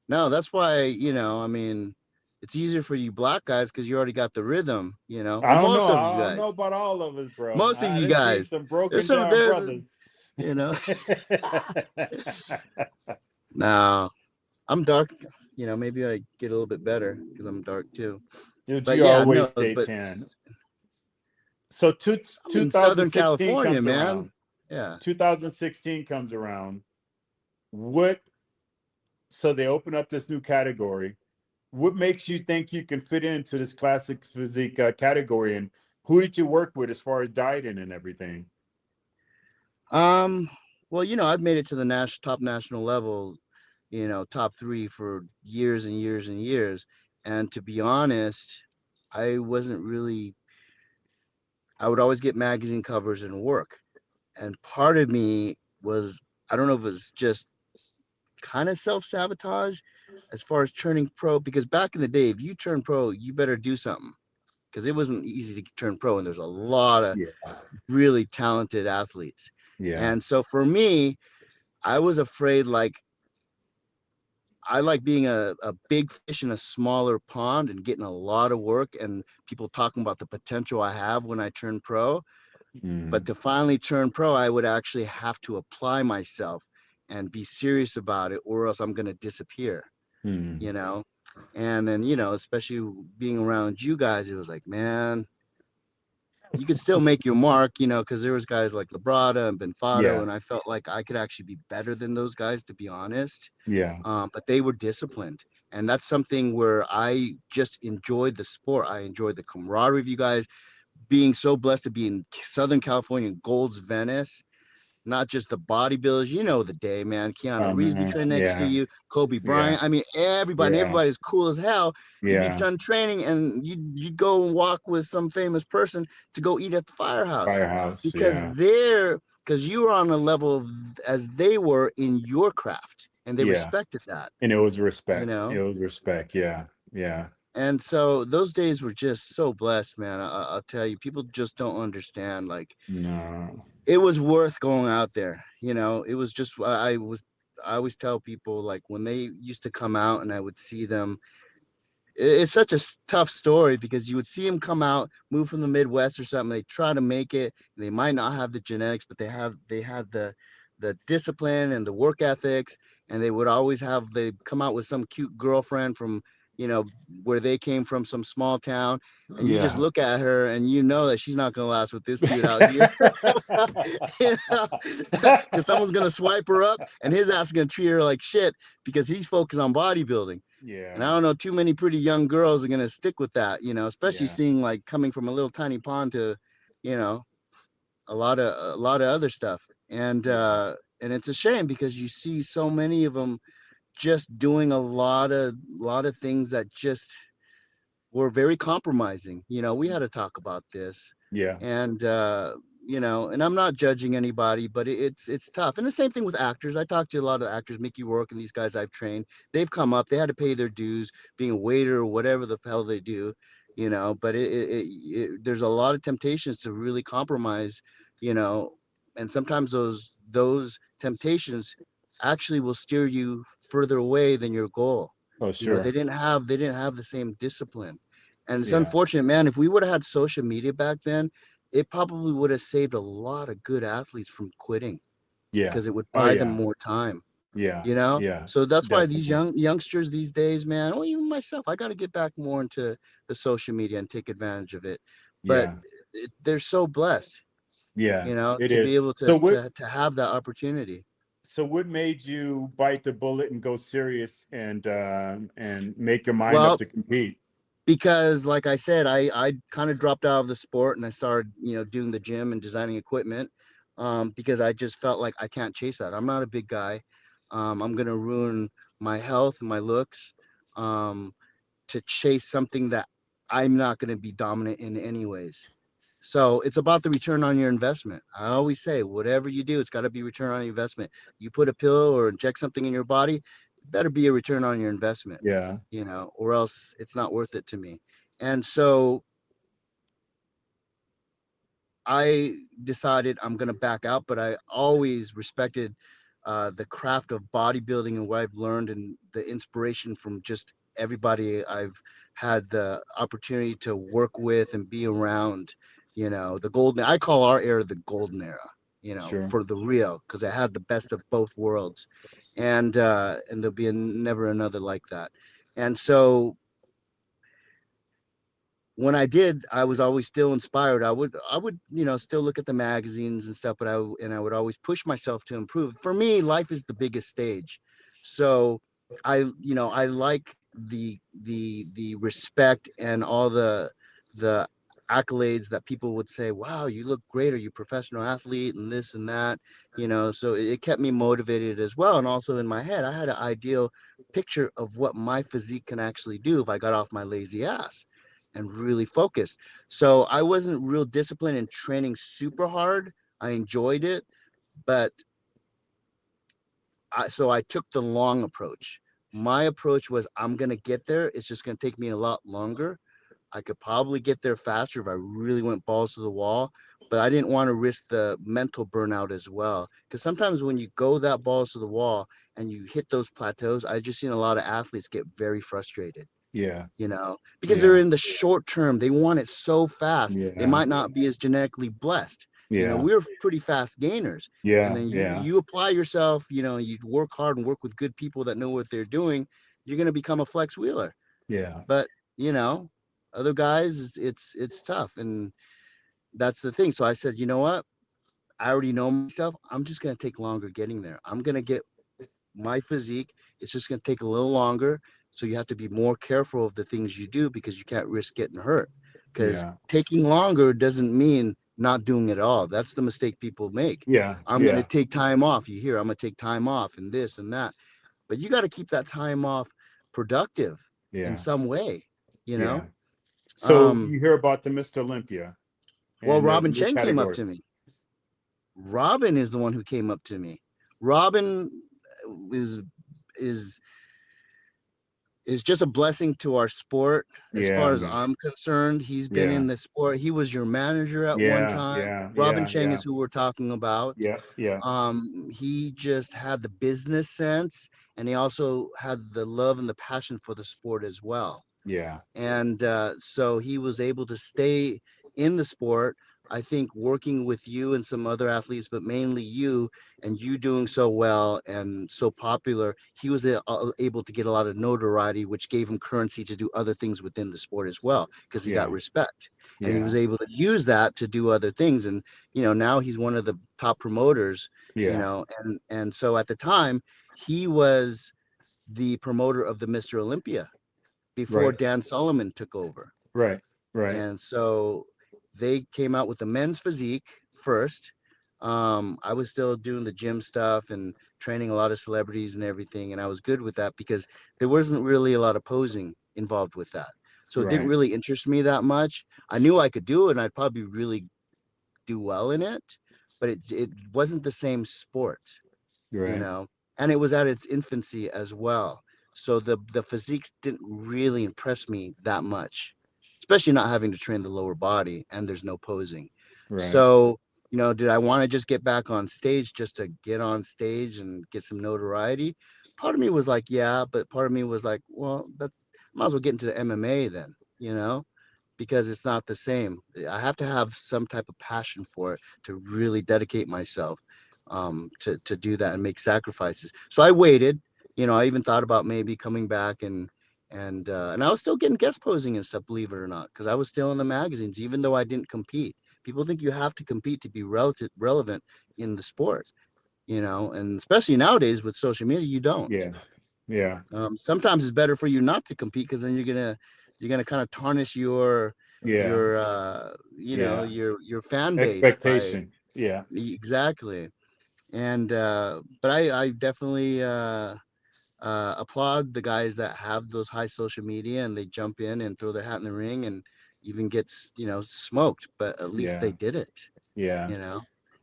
No, that's why, I mean, it's easier for you black guys because you already got the rhythm, I or don't know. most of you I don't know guys. about all of us, bro. Most of I you done seen guys. some There's broken some down there, brothers. you know. No, I'm dark. Maybe I get a little bit better because I'm dark too. Dude, But you yeah, always no, stay but tan. So I'm in Southern 2016 California, comes man. around. Yeah. 2016 comes around. What? So they open up this new category. What makes you think you can fit into this classic physique category? And who did you work with as far as dieting and everything? Um, well, I've made it to the top national level, top three for years and years and years. And to be honest, I wasn't really, I would always get magazine covers and work. And part of me was, I don't know if it was just kind of self sabotage as far as turning pro, because back in the day, if you turn pro, you better do something because it wasn't easy to turn pro. And there's a lot of Yeah, really talented athletes. yeah, And so for me, I was afraid, like, I like being a big fish in a smaller pond and getting a lot of work and people talking about the potential I have when I turn pro. But mm, to finally turn pro, I would actually have to apply myself and be serious about it, or else I'm going to disappear, mm, you know? And then, especially being around you guys, it was like, man, you could still make your mark, because there was guys like Labrada and Benfato, yeah, and I felt like I could actually be better than those guys, to be honest. yeah. But they were disciplined, and that's something where I just enjoyed the sport. I enjoyed the camaraderie of you guys, being so blessed to be in Southern California, Gold's Venice, not just the bodybuilders. The day, man. Keanu Oh Reeves be man, training next to yeah, you, Kobe yeah, Bryant. I mean, everybody, and yeah, everybody's cool as hell. You'd be yeah. done training, and you'd go and walk with some famous person to go eat at the firehouse Firehouse, because yeah, you were on a level of, as they were in your craft, and they yeah. respected that. And it was You respect. It know, was respect. Yeah, yeah, and so those days were just so blessed, man. I'll tell you, people just don't understand. Like, no, it was worth going out there. It was just, I always tell people, like, when they used to come out and I would see them, it's such a tough story because you would see them come out, move from the Midwest or something. They try to make it. And they might not have the genetics, but they had the discipline and the work ethics. And they would always have, they come out with some cute girlfriend from where they came from, some small town, and you just Yeah. look at her and you know that she's not gonna last with this dude out here. Because someone's gonna swipe her up, and his ass is gonna treat her like shit because he's focused on bodybuilding. And I Yeah. don't know, too many pretty young girls are gonna stick with that, especially Yeah. seeing like coming from a little tiny pond to, you know, a lot of other stuff. Yeah. And it's a shame because you see so many of them just doing a lot of things that just were very compromising. We had to talk about this, Yeah. and and I'm not judging anybody, but it's tough. And the same thing with actors. I talked to a lot of actors, Mickey Rourke and these guys I've trained. They've come up, they had to pay their dues, being a waiter or whatever the hell they do. But there's a lot of temptations to really compromise. you know and sometimes those temptations actually will steer you further away than your goal. Oh, They sure. didn't have the same discipline. And it's Yeah. unfortunate, man. If we would have had social media back then, it probably would have saved a lot of good athletes from quitting Yeah. because it would Oh, buy them yeah. more time. Yeah. Yeah. So that's why these Definitely. youngsters these days, man, or even myself, I got to get back more into the social media and take advantage of it. But Yeah. they're so blessed, Yeah. It to is. be able So what? to have that opportunity. So what made you bite the bullet and go serious and make your mind up Well, to compete? because like I said, I kind of dropped out of the sport and I started, doing the gym and designing equipment, because I just felt like I can't chase that. I'm not a big guy. I'm gonna ruin my health and my looks, um, to chase something that I'm not gonna be dominant in anyways. So it's about the return on your investment. I always say, whatever you do, it's got to be return on your investment. You put a pill or inject something in your body, it better be a return on your investment, Yeah. or else it's not worth it to me. And so I decided I'm going to back out, but I always respected the craft of bodybuilding and what I've learned and the inspiration from just everybody I've had the opportunity to work with and be around. The golden, I call our era the golden era, Sure. for the real, because I had the best of both worlds. And there'll be never another like that. And so when I did, I was always still inspired. I would, still look at the magazines and stuff, but I would always push myself to improve. For me, life is the biggest stage. So I like the respect and all the accolades that people would say, wow, you look great. Are you a professional athlete and this and that? So it kept me motivated as well. And also in my head, I had an ideal picture of what my physique can actually do if I got off my lazy ass and really focused. So I wasn't real disciplined in training super hard. I enjoyed it, but I took the long approach. My approach was, I'm gonna get there. It's just gonna take me a lot longer. I could probably get there faster if I really went balls to the wall, but I didn't want to risk the mental burnout as well. Because sometimes when you go that balls to the wall and you hit those plateaus, I just seen a lot of athletes get very frustrated, Yeah. because they're Yeah. in the short term. They want it so fast. They Yeah. might not be as genetically blessed. Yeah. We're pretty fast gainers. And Yeah. then you Yeah. you apply yourself, you work hard and work with good people that know what they're doing, you're going to become a flex wheeler. Yeah. But, you know, other guys, it's tough. And that's the thing. So I said, you know what? I already know myself. I'm just going to take longer getting there. I'm going to get my physique. It's just going to take a little longer. So you have to be more careful of the things you do because you can't risk getting hurt. Because Yeah. taking longer doesn't mean not doing it at all. That's the mistake people make. Yeah. I'm going to Yeah. take time off. You hear, I'm going to take time off and this and that. But you got to keep that time off productive in Yeah. some way, you know? Yeah. So Um, you hear about the Mr. Olympia, well, and there's Robin your Cheng came up category. to me. Robin is the one who came up to me. Robin is is is just a blessing to our sport as Yeah, far as man. I'm concerned. He's been Yeah. in the sport. He was your manager at one Yeah. time. Yeah. Robin Yeah. Cheng Yeah. is who we're talking about. Yeah. Yeah. He just had the business sense, and he also had the love and the passion for the sport as well. Yeah. And so he was able to stay in the sport I think working with you and some other athletes, but mainly you, and you doing so well and so popular, he was able to get a lot of notoriety, which gave him currency to do other things within the sport as well, because he got Yeah. respect. And he Yeah. was able to use that to do other things. And, now he's one of the top promoters, Yeah. and so at the time, he was the promoter of the Mr. Olympia before Right. Dan Solomon took over. Right. Right. And so they came out with the men's physique first. I was still doing the gym stuff and training a lot of celebrities and everything, and I was good with that because there wasn't really a lot of posing involved with that. So it didn't Right. really interest me that much. I knew I could do it, and I'd probably really do well in it, but it wasn't the same sport, you Right. know, and it was at its infancy as well. So the physiques didn't really impress me that much, especially not having to train the lower body and there's no posing. Right. So, did I want to just get back on stage just to get on stage and get some notoriety? Part of me was like, yeah, but part of me was like, well, that might as well get into the MMA then, because it's not the same. I have to have some type of passion for it to really dedicate myself to do that and make sacrifices. So I waited. I even thought about maybe coming back and I was still getting guest posing and stuff, believe it or not, because I was still in the magazines, even though I didn't compete. People think you have to compete to be relevant in the sport, and especially nowadays with social media, you don't. Yeah. Yeah. Sometimes it's better for you not to compete because then you're gonna kind of tarnish your Yeah. your Yeah. your fan base by Expectation. Yeah. exactly. And but I definitely applaud the guys that have those high social media and they jump in and throw their hat in the ring and even gets smoked, but at least they Yeah. did it. Yeah. you know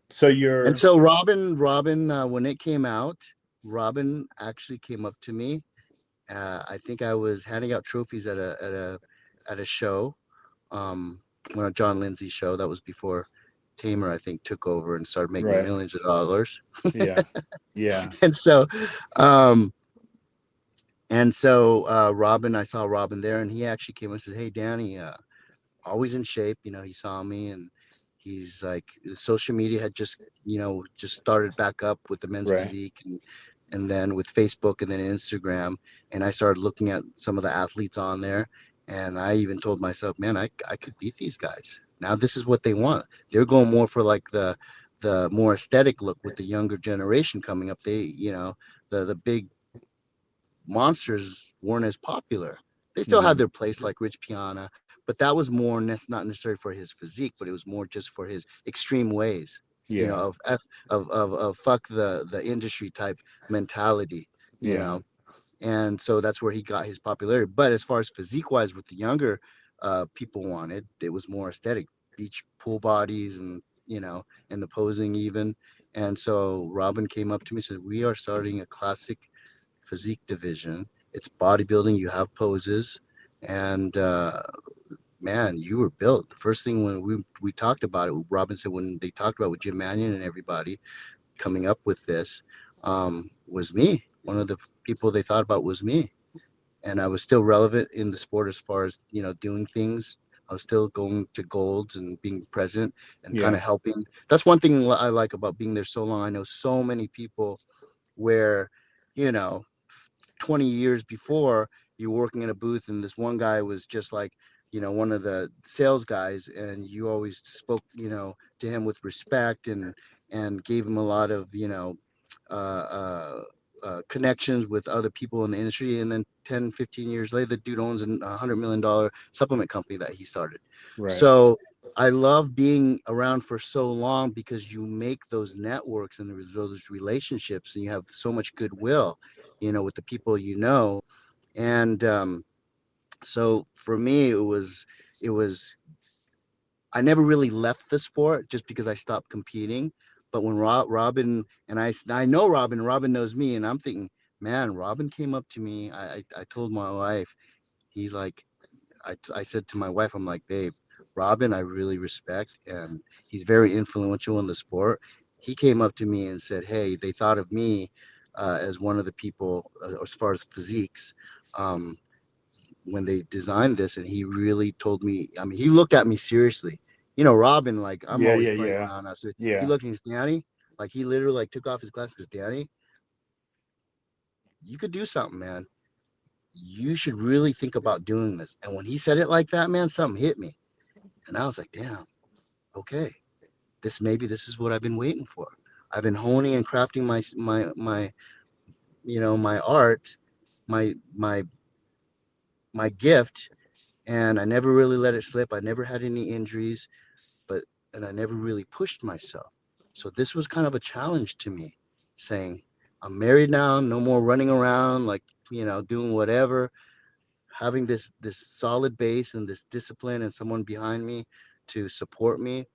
So and you're so Robin, when it came out, Robin actually came up to me. I think I was handing out trophies at a show, when a John Lindsay show that was before Tamer, I think, took over and started making right. millions of dollars. Yeah. Yeah. And so, um, Robin, I saw Robin there, and he actually came and said, "Hey, Danny, always in shape." He saw me, and he's like, social media had just started back up with the men's Right. physique, and then with Facebook and then Instagram, and I started looking at some of the athletes on there, and I even told myself, man, I could beat these guys. Now this is what they want. They're going more for like the more aesthetic look with the younger generation coming up. They, the big monsters weren't as popular. They still had Hmm. their place, like Rich Piana, but that was more not necessarily for his physique, but it was more just for his extreme ways, Yeah. of fuck the industry type mentality, you Yeah. know. And so that's where he got his popularity. But as far as physique wise, with the younger people wanted, it was more aesthetic, beach pool bodies, and the posing even. And so Robin came up to me and said, "We are starting a classic physique division. It's bodybuilding. You have poses, and man, you were built." The first thing when we talked about it, Robin said, when they talked about with Jim Mannion and everybody coming up with this, was me. One of the people they thought about was me, and I was still relevant in the sport as far as doing things. I was still going to golds and being present and kind Yeah. of helping. That's one thing I like about being there so long. I know so many people where, you know, 20 years before, you were working in a booth and this one guy was just like, one of the sales guys, and you always spoke, to him with respect and gave him a lot of, uh, uh, connections with other people in the industry. And then 10, 15 years later, the dude owns $100 million supplement company that he started. Right. So I love being around for so long because you make those networks and those relationships, and you have so much goodwill, with the people and so for me, it was I never really left the sport just because I stopped competing. But when Robin and I know Robin, Robin knows me, and I'm thinking, man, Robin came up to me. I told my wife, he's like, I said to my wife, I'm like, babe, Robin, I really respect, and he's very influential in the sport. He came up to me and said, hey, they thought of me as one of the people as far as physiques. When they designed this, and he really told me, I mean, he looked at me seriously. Robin, like I'm Yeah, always yeah, playing yeah, around. I said, if you yeah. look at Danny, like he literally like took off his glasses because Danny, you could do something, man. You should really think about doing this. And when he said it like that, man, something hit me. And I was like, damn, okay. This is what I've been waiting for. I've been honing and crafting my art, my my gift, and I never really let it slip. I never had any injuries, but and I never really pushed myself. So this was kind of a challenge to me, saying, I'm married now, no more running around like, doing whatever, having this solid base and this discipline and someone behind me to support me.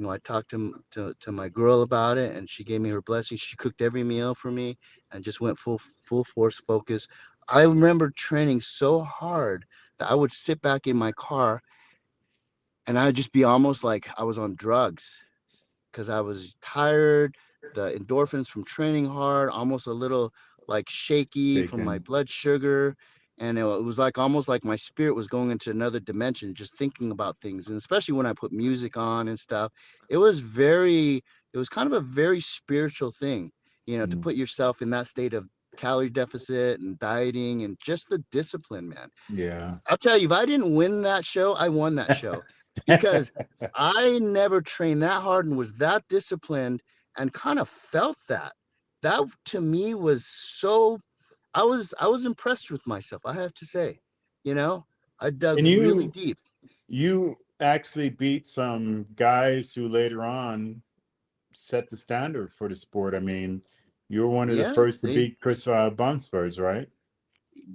I talked to my girl about it, and she gave me her blessing. She cooked every meal for me and just went full force focus. I remember training so hard that I would sit back in my car and I would just be almost like I was on drugs because I was tired, the endorphins from training hard, almost a little like shaky from my Shaken. blood sugar. And it was like almost like my spirit was going into another dimension, just thinking about things. And especially when I put music on and stuff, it was it was kind of a very spiritual thing, to Mm, put yourself in that state of calorie deficit and dieting and just the discipline, man. yeah. I'll tell you, if I didn't win that show, I won that show because I never trained that hard and was that disciplined and kind of felt that. That to me was so I was impressed with myself, I have to say. You know, I dug And really deep. you actually beat some guys who later on set the standard for the sport. I mean, you were one of the Yeah, first to they beat Chris Bumsford, right?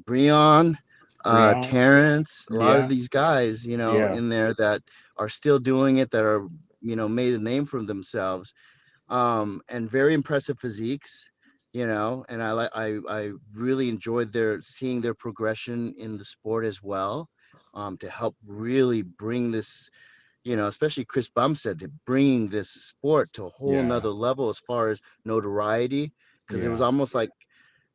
Breon, Breon. Terrence, a lot of Yeah, these guys, yeah, in there that are still doing it, that are, made a name for themselves. And very impressive physiques, and I really enjoyed seeing their progression in the sport as well, to help really bring this, especially Chris Bumstead, to bringing this sport to a whole yeah, nother level as far as notoriety, because it was yeah. almost like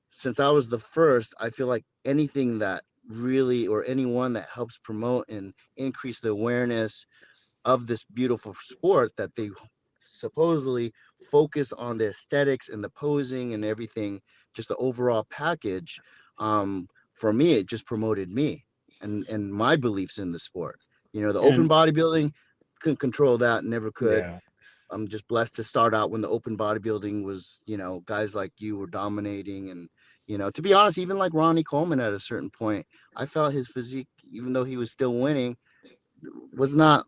since I was the first, I feel like anything that really or anyone that helps promote and increase the awareness of this beautiful sport that they supposedly focus on the aesthetics and the posing and everything, just the overall package. For me, it just promoted me and my beliefs in the sport. The open And bodybuilding couldn't control that, never could. yeah, I'm just blessed to start out when the open bodybuilding was, guys like you were dominating. And, to be honest, even like Ronnie Coleman at a certain point, I felt his physique, even though he was still winning, was not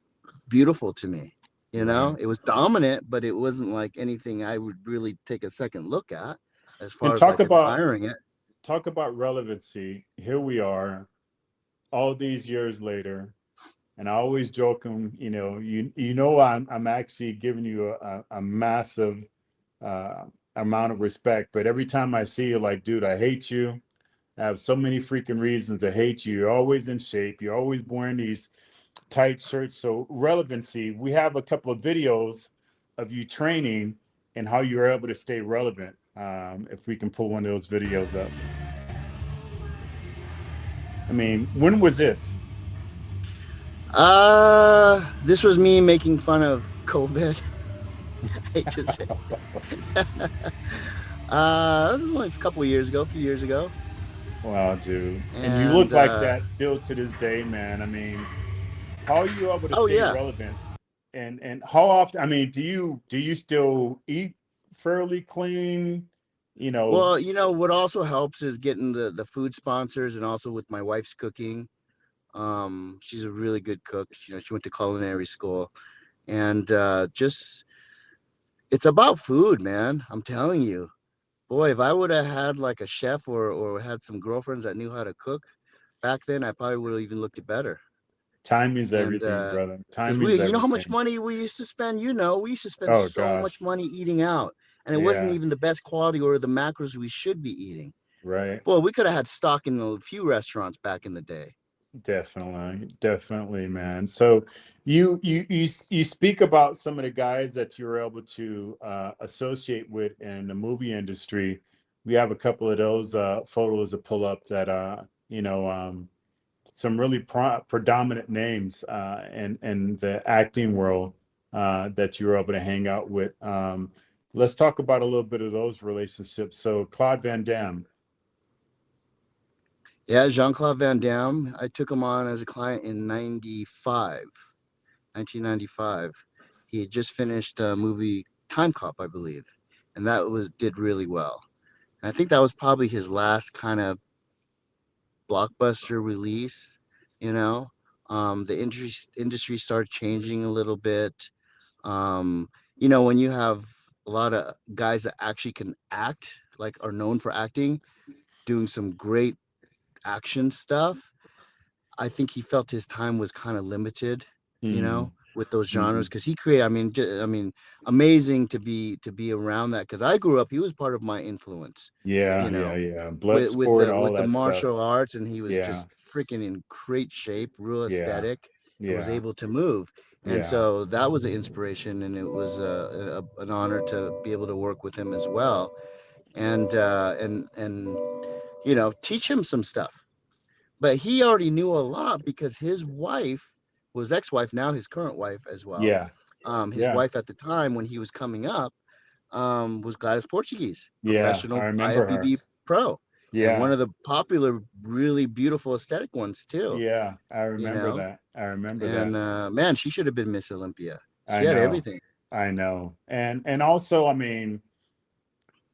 beautiful to me. right. It was dominant, but it wasn't like anything I would really take a second look at as far And as like admiring it. talk about relevancy. Here we are, all these years later, and I always joke him, I'm actually giving you a massive uh, amount of respect, but every time I see you, like, dude, I hate you. I have so many freaking reasons to hate you. You're always in shape. You're always wearing these tight shirts. So relevancy, we have a couple of videos of you training and how you're able to stay relevant. If we can pull one of those videos up. I mean, when was this? This was me making fun of COVID. I hate to say. This was only a couple of years ago, a few years ago. Wow, dude. And you look And like that still to this day, man. I mean, how are you able to oh stay yeah. relevant? And how often, I mean, do you still eat fairly clean? You know, Well, what also helps is getting the food sponsors, and also with my wife's cooking. She's a really good cook. She went to culinary school, and just it's about food, man. I'm telling you, boy, if I would have had like a chef or had some girlfriends that knew how to cook back then, I probably would have even looked it better. time is And everything, brother. because Time is how much everything. money we used to spend. We used to spend Oh so gosh. much money eating out, and it wasn't Yeah, even the best quality or the macros we should be eating. right. Boy, we could have had stock in a few restaurants back in the day. Definitely, definitely, man. So you speak about some of the guys that you're able to associate with in the movie industry. We have a couple of those photos to pull up that some really predominant names in the acting world that you were able to hang out with. Let's talk about a little bit of those relationships. So Claude Van Damme. Yeah, Jean-Claude Van Damme. I took him on as a client in 1995. He had just finished a movie Time Cop, I believe, and that did really well. And I think that was probably his last kind of blockbuster release. You know, the industry started changing a little bit. When you have a lot of guys that actually can act, like are known for acting, doing some great action stuff, I think he felt his time was kind of limited, Mm, with those genres mm. because he created. Amazing to be around that because I grew up. He was part of my influence, Yeah, you yeah, know, yeah. Blood with sport, all with the that stuff. martial arts, and he was Yeah, just freaking in great shape, real yeah, aesthetic, and was yeah, able to move. And yeah, so that was an inspiration, and it was an honor to be able to work with him as well, and teach him some stuff. But he already knew a lot because his wife was ex-wife, now his current wife as well. yeah, His yeah, wife at the time when he was coming up was Gladys Portuguese, yeah. I professional remember her. IFBB pro, and one Yeah, of the popular, really beautiful aesthetic ones too. yeah. I You remember know, that. I remember and that. man, she should have been Miss Olympia. She I had know. everything. I know. And also, I mean,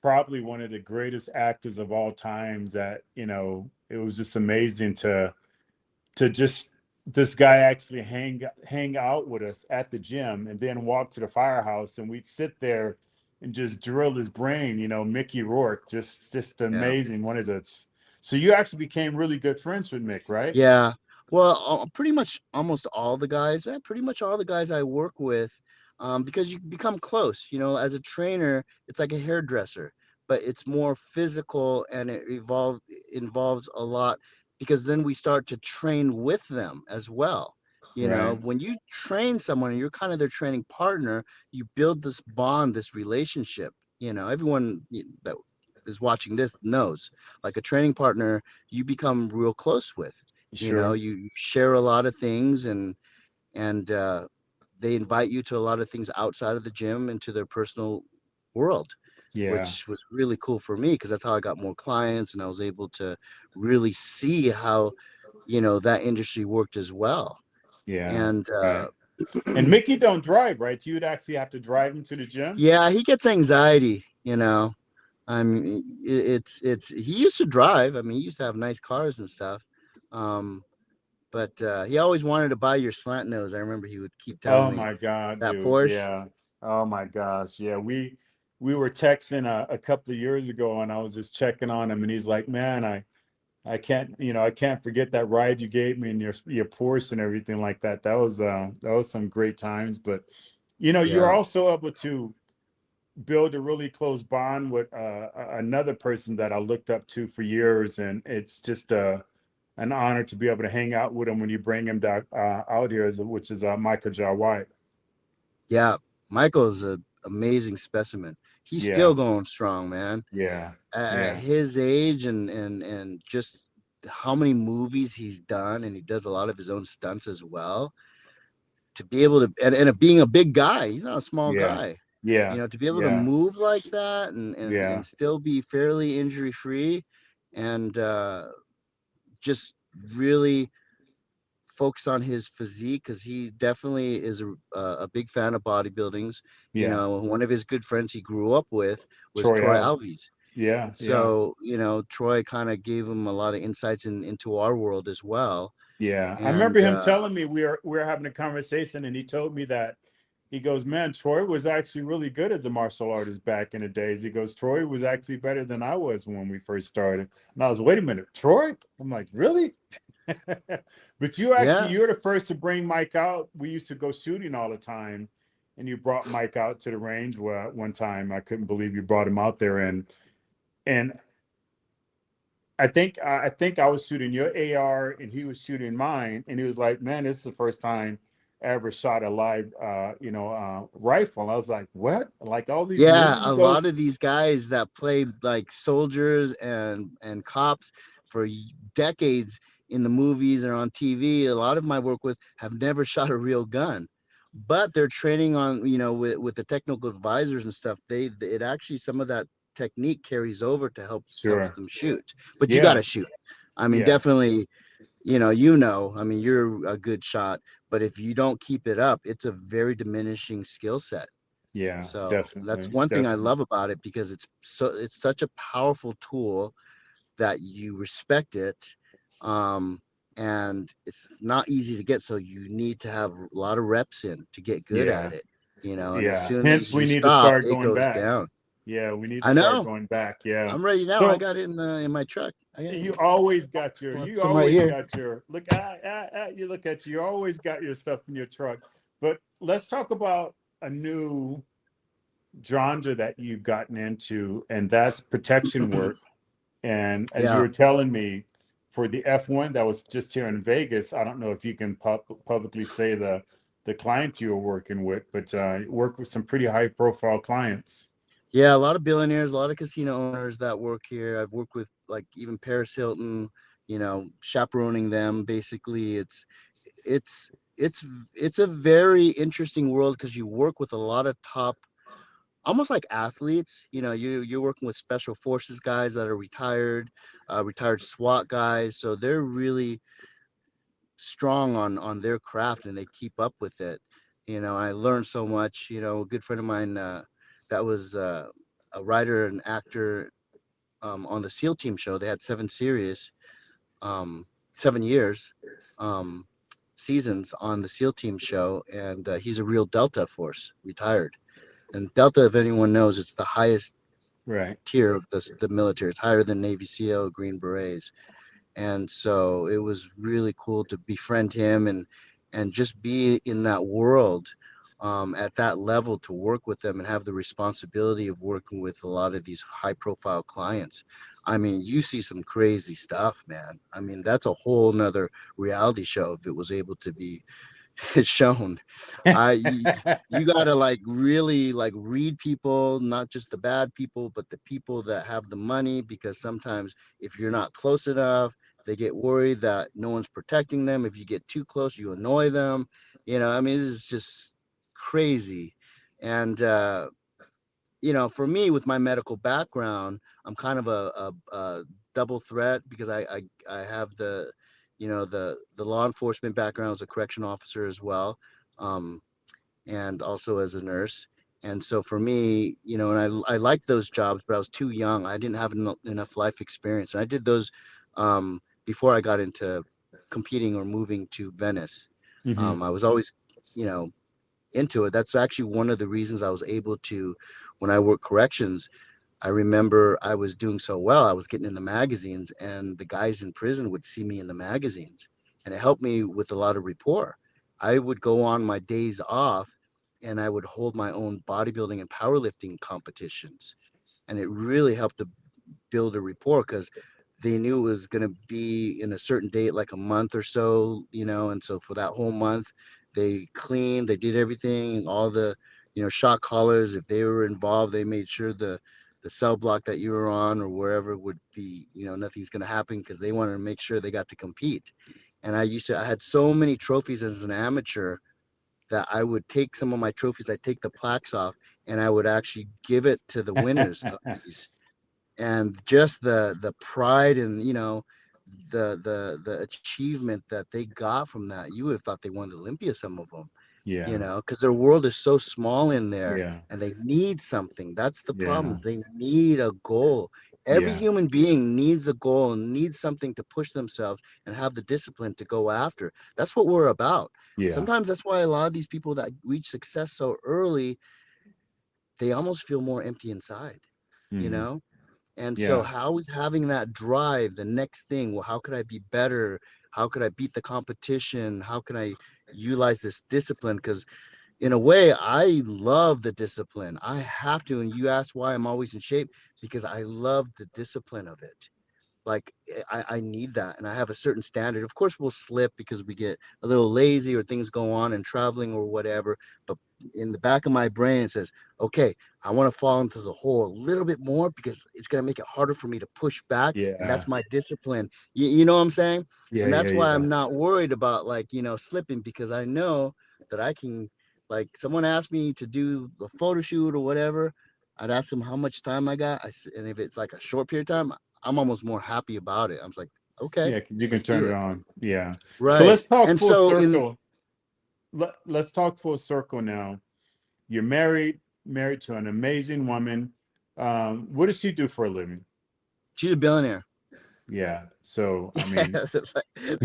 probably one of the greatest actors of all times that, it was just amazing to just this guy actually hang out with us at the gym and then walk to the firehouse and we'd sit there and just drill his brain, Mickey Rourke, just Yeah. amazing. One of those. So you actually became really good friends with Mick, right? Yeah. Well, pretty much almost all the guys, pretty much all the guys I work with, because you become close. As a trainer, it's like a hairdresser, but it's more physical and involves a lot because then we start to train with them as well. Right. When you train someone and you're kind of their training partner, you build this bond, this relationship. Everyone that is watching this knows, like a training partner, you become real close with. Sure. You share a lot of things, and they invite you to a lot of things outside of the gym into their personal world, Yeah. which was really cool for me because that's how I got more clients and I was able to really see how that industry worked as well. Yeah. And Right. And Mickey don't drive, right? You'd actually have to drive him to the gym. yeah, he gets anxiety. It's he used to drive. He used to have nice cars and stuff. um But he always wanted to buy your slant nose. I remember he would keep telling Oh me my God, that dude. Porsche. Yeah. Oh my gosh. Yeah. We were texting a couple of years ago and I was just checking on him and he's like, man, I can't, I can't forget that ride you gave me and your Porsche and everything like that. That was some great times. But you're Yeah, also able to build a really close bond with another person that I looked up to for years, and it's just an honor to be able to hang out with him when you bring him out here, which is Michael Jai White. yeah. Michael's an amazing specimen. He's Yeah, still going strong, man. yeah, At yeah, his age and just how many movies he's done, and he does a lot of his own stunts as well. To be able to and being a big guy, he's not a small yeah, guy. yeah, To be able to yeah, move like that and yeah, still be fairly injury free, and just really focus on his physique because he definitely is a big fan of bodybuildings. yeah. One of his good friends he grew up with was Troy Troy Alves. Alves. Yeah, yeah, So, Troy kind of gave him a lot of insights into our world as well. yeah. I remember And him telling me we were having a conversation, and he told me that he goes, "Man, Troy was actually really good as a martial artist back in the days." He goes, "Troy was actually better than I was when we first started." And I was, "Wait a minute, Troy?" I'm like, "Really?" But yeah, you're the first to bring Mike out. We used to go shooting all the time, and you brought Mike out to the range. One time, I couldn't believe you brought him out there, and I think I was shooting your AR and he was shooting mine, and he was like, "Man, this is the first time I ever shot a live, rifle." And I was like, "What?" Like all these yeah. movies? He A lot goes, of these guys that play like soldiers and cops for decades in the movies or on TV, a lot of my work with have never shot a real gun, but they're training on, with the technical advisors and stuff. It actually, some of that technique carries over to helps Sure. them shoot. But you got Yeah. to shoot. I mean, Yeah. definitely, I mean, you're a good shot, but if you don't keep it up, it's a very diminishing skill set. Yeah. So that's Definitely. one thing I Definitely. love about it, because it's such a powerful tool that you respect it. Um, and it's not easy to get. So you need to have a lot of reps in to get good at Yeah. it, and as Yeah. soon Hence, as we you need to stop, start it going goes back. down. Yeah, we need to I start know. going back. Yeah. I'm ready now. I So got it in my truck. you always got your, Well, you some right always here. got your, look, you look at you always got your stuff in your truck. But let's talk about a new genre that you've gotten into, and that's protection work. And as you Yeah. were telling me, for the F1 that was just here in Vegas, I don't know if you can publicly say the client you were working with, but work with some pretty high profile clients. Yeah, a lot of billionaires, a lot of casino owners that work here. I've worked with, like, even Paris Hilton, chaperoning them. Basically, it's it's it's a very interesting world, because you work with a lot of top, almost like athletes. You're working with special forces guys that are retired SWAT guys. So they're really strong on their craft, and they keep up with it. I learned so much. A good friend of mine, that was a writer and actor, on the SEAL Team show. They had 7 series, 7 years, um, seasons on the SEAL Team show, and he's a real Delta Force, retired. And Delta, if anyone knows, it's the highest Right. tier of the military. It's higher than Navy SEAL, Green Berets. And so it was really cool to befriend him, and just be in that world, at that level, to work with them and have the responsibility of working with a lot of these high profile clients. I mean, you see some crazy stuff, man. I mean, that's a whole nother reality show if it was able to be shown. You gotta, like, really, like, read people, not just the bad people, but the people that have the money, because sometimes if you're not close enough, they get worried that no one's protecting them. If you get too close, you annoy them. I mean, this is just crazy. And for me, with my medical background, I'm kind of a double threat, because I have the law enforcement background as a correction officer as well. Um, and also as a nurse. And so for me, and I liked those jobs, but I was too young. I didn't have enough life experience. And I did those, before I got into competing or moving to Venice. Hmm. I was always, you know, into it. That's actually one of the reasons I was able to, when I worked corrections, I remember I was doing so well. I was getting in the magazines, and the guys in prison would see me in the magazines, and it helped me with a lot of rapport. I would go on my days off, and I would hold my own bodybuilding and powerlifting competitions, and it really helped to build a rapport, because they knew it was going to be in a certain date, like a month or so, and so for that whole month, they cleaned, they did everything, all the, shot callers, if they were involved, they made sure the cell block that you were on or wherever would be, nothing's going to happen, because they wanted to make sure they got to compete. And I had so many trophies as an amateur, that I would take some of my trophies, I take the plaques off, and I would actually give it to the winners of these. And just the pride, and the achievement that they got from that, you would have thought they won Olympia, some of them, Yeah. because their world is so small in there, Yeah. and they need something. That's the problem, Yeah. is they need a goal. Every Yeah. human being needs a goal and needs something to push themselves and have the discipline to go after. That's what we're about. Yeah. Sometimes that's why a lot of these people that reach success so early, they almost feel more empty inside, you Hmm. know and so, Yeah. how is having that drive the next thing? Well, how could I be better? How could I beat the competition? How can I utilize this discipline? Because in a way, I love the discipline. I have to. And you ask why I'm always in shape, because I love the discipline of it. like I need that, and I have a certain standard. Of course we'll slip because we get a little lazy or things go on and traveling or whatever, but in the back of my brain it says, okay, I want to fall into the hole a little bit more because it's going to make it harder for me to push back, and Yeah. that's my discipline. You know what I'm saying? Yeah. And Yeah. that's why Yeah. I'm not worried about, like, slipping, because I know that I can. Like, someone asked me to do a photo shoot or whatever, I'd ask them how much time I got. And if it's like a short period of time, I'm almost more happy about it. I was like, okay, Yeah. You can let's turn do it it. on. Yeah. So Right. let's talk And full so in circle. Let's talk full circle now. You're married to an amazing woman. What does she do for a living? she's a billionaire. Yeah. So, I mean, Yeah,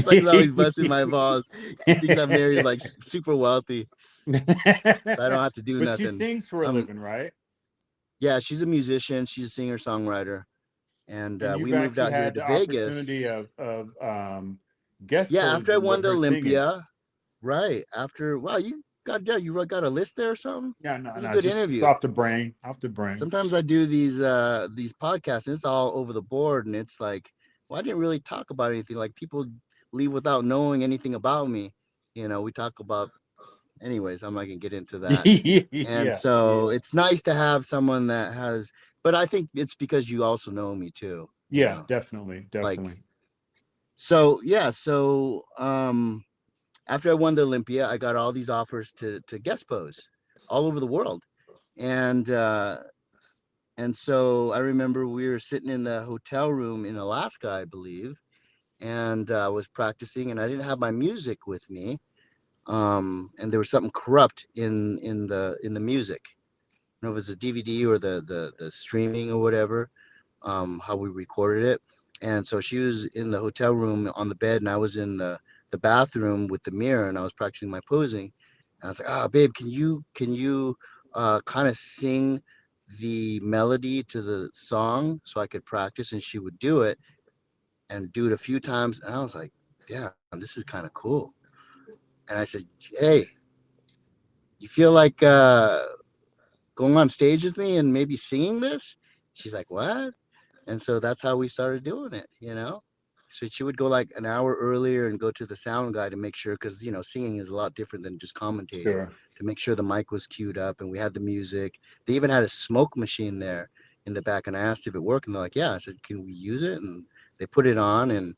Flex is always busting my balls. He thinks I'm married like super wealthy, so I don't have to do but she nothing. sings for a Um, living, right? yeah, she's a musician. She's a singer songwriter, and And we you've moved actually out here had to the opportunity Vegas. of guest Yeah, after I posing won with the her singing. Olympia, right after. Wow, you got a list there or something? Yeah, no, It's a no, good just interview. off the brain, off the brain. Sometimes I do these podcasts and it's all over the board, and it's like, well, I didn't really talk about anything. Like, people leave without knowing anything about me. We talk about, anyways, I'm not gonna get into that. And Yeah, so yeah, it's nice to have someone that has, but I think it's because you also know me too, yeah, definitely, like, definitely. so yeah. So after I won the Olympia, I got all these offers to guest pose all over the world. And so I remember we were sitting in the hotel room in Alaska, I believe, and I was practicing, and I didn't have my music with me. And there was something corrupt in the music. I don't know if it's a DVD or the streaming or whatever, how we recorded it. And so she was in the hotel room on the bed, and I was in the bathroom with the mirror, and I was practicing my posing. And I was like, babe, can you kind of sing the melody to the song so I could practice? And she would do it and do it a few times. And I was like, yeah, this is kind of cool. And I said, hey, you feel like going on stage with me and maybe singing this? She's like, what? And so that's how we started doing it. So she would go like an hour earlier and go to the sound guy to make sure, because singing is a lot different than just commentating, Sure. to make sure the mic was queued up and we had the music. They even had a smoke machine there in the back, and I asked if it worked, and they're like, yeah. I said, can we use it? And they put it on, and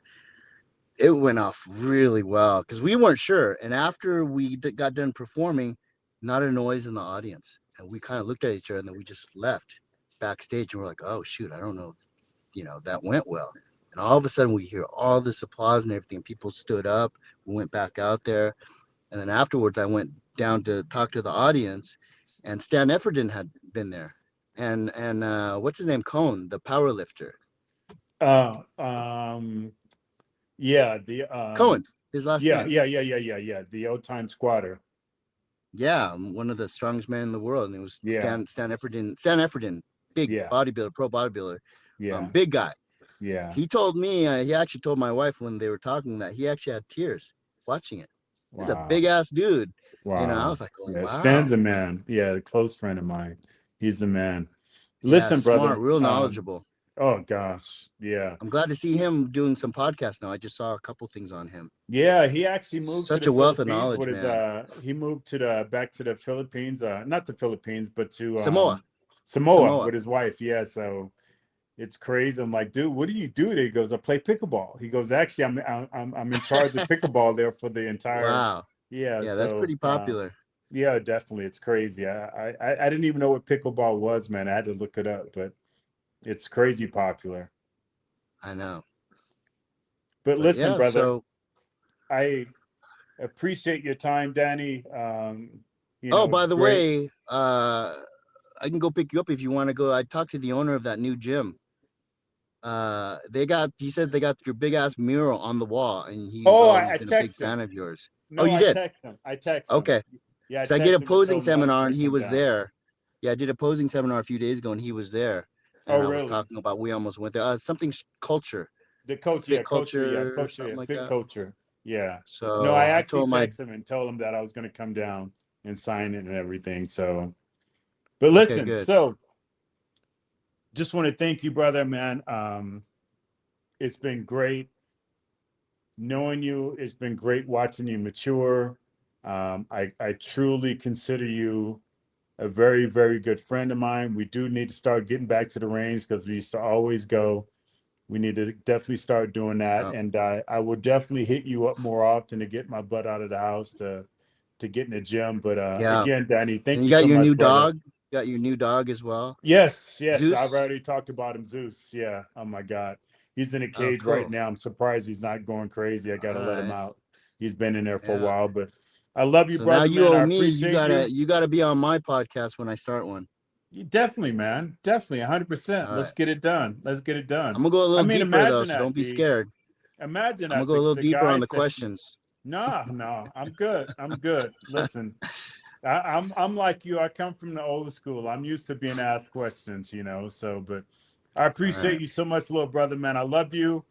it went off really well because we weren't sure. And after we got done performing, not a noise in the audience, and we kind of looked at each other, and then we just left backstage, and we're like, oh shoot, I don't know if that went well. And all of a sudden we hear all this applause and everything. People stood up. We went back out there. And then afterwards I went down to talk to the audience, and Stan Efferdin had been there. And what's his name? Cohn, the power lifter. Uh, um, yeah, Cohen, his last name. yeah. The old time squatter. Yeah, one of the strongest men in the world. And it was Yeah, Stan Efferdin. Stan Efferdin, big yeah, bodybuilder, pro bodybuilder, yeah, big guy. yeah. He told me, he actually told my wife when they were talking, that he actually had tears watching it. He's a big Wow, ass dude. I wow. was like, oh, Yeah, wow. Stan's a man. Yeah, a close friend of mine. He's the man. Yeah, Listen, smart, brother. real knowledgeable. Oh gosh, yeah. I'm glad to see him doing some podcasts now. I just saw a couple things on him. Yeah, he actually moved to Such the a wealth of Philippines. knowledge, What is man. he moved to the back to the Philippines, not the Philippines, but to Samoa. Samoa Samoa. with his wife. Yeah, so it's crazy. I'm like, dude, what do you do there? He goes, I play pickleball. He goes, actually, I'm in charge of pickleball there for the entire. Wow. Yeah, Yeah, that's so pretty popular. yeah, definitely, it's crazy. I didn't even know what pickleball was, man. I had to look it up, but it's crazy popular. I know. But But listen, yeah, brother, so I appreciate your time, Danny. oh, by the Great. way, I can go pick you up if you want to go. I talked to the owner of that new gym. He said they got your big ass mural on the wall, and he's Oh, always I been a big text him. fan of yours. Oh, No, you I did? text him. I text him. Okay. Yeah, I So I did a text him and posing told him that I was seminar going and to he come was down. there. Yeah, I did a posing seminar a few days ago and he was there. Oh, And I was really? talking about, we almost went there. Something culture, The coach, fit yeah, culture, yeah, culture, culture, yeah, something like fit that. culture. Yeah. No, I So I actually told him I, text him and told him that I was going to come down and sign it and everything. So, but okay, listen, good. so just want to thank you, brother, man. It's been great knowing you. It's been great watching you mature. I truly consider you a very, very good friend of mine. We do need to start getting back to the range because we used to always go. We need to definitely start doing that. Yeah. And I will definitely hit you up more often to get my butt out of the house to get in the gym. But Yeah. again, Danny, And thank you you got so your much, new brother. dog. You got your new dog as well. Yes, I've Zeus. already talked about him, Zeus. Yeah. Oh my God. He's in a Oh, cage right cool. now. I'm surprised he's not going crazy. I All gotta let him right. out. He's been in there for a Yeah. while, but I love you, So now brother, you man. owe I me. You appreciate gotta you. you gotta be on my podcast when I start one. You definitely, man. Definitely, 100%. All Let's right. get it done. Let's get it done. I'm gonna go a I little mean, deeper though, imagine so that, don't be D. scared. Imagine I'm gonna that go a little the deeper on guys the that questions. no, I'm good. I'm good. Listen, I'm like you. I come from the old school. I'm used to being asked questions, you know. So, but I All appreciate right. you so much, little brother, man. I love you.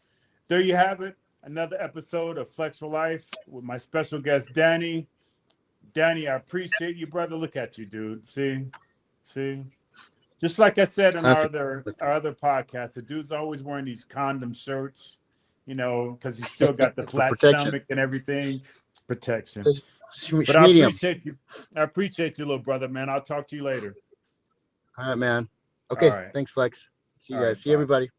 There you have it. Another episode of Flex for Life with my special guest, Danny. Danny, I appreciate you, brother. Look at you, dude. See. Just like I said in Classic. our other podcast, the dude's always wearing these condom shirts, you know, because he's still got the For flat protection. stomach and everything, protection. But I Mediums. appreciate you. I appreciate you, little brother, man. I'll talk to you later. All right, man. All Okay. right. Thanks, Flex. See All you guys. right. See Bye. everybody.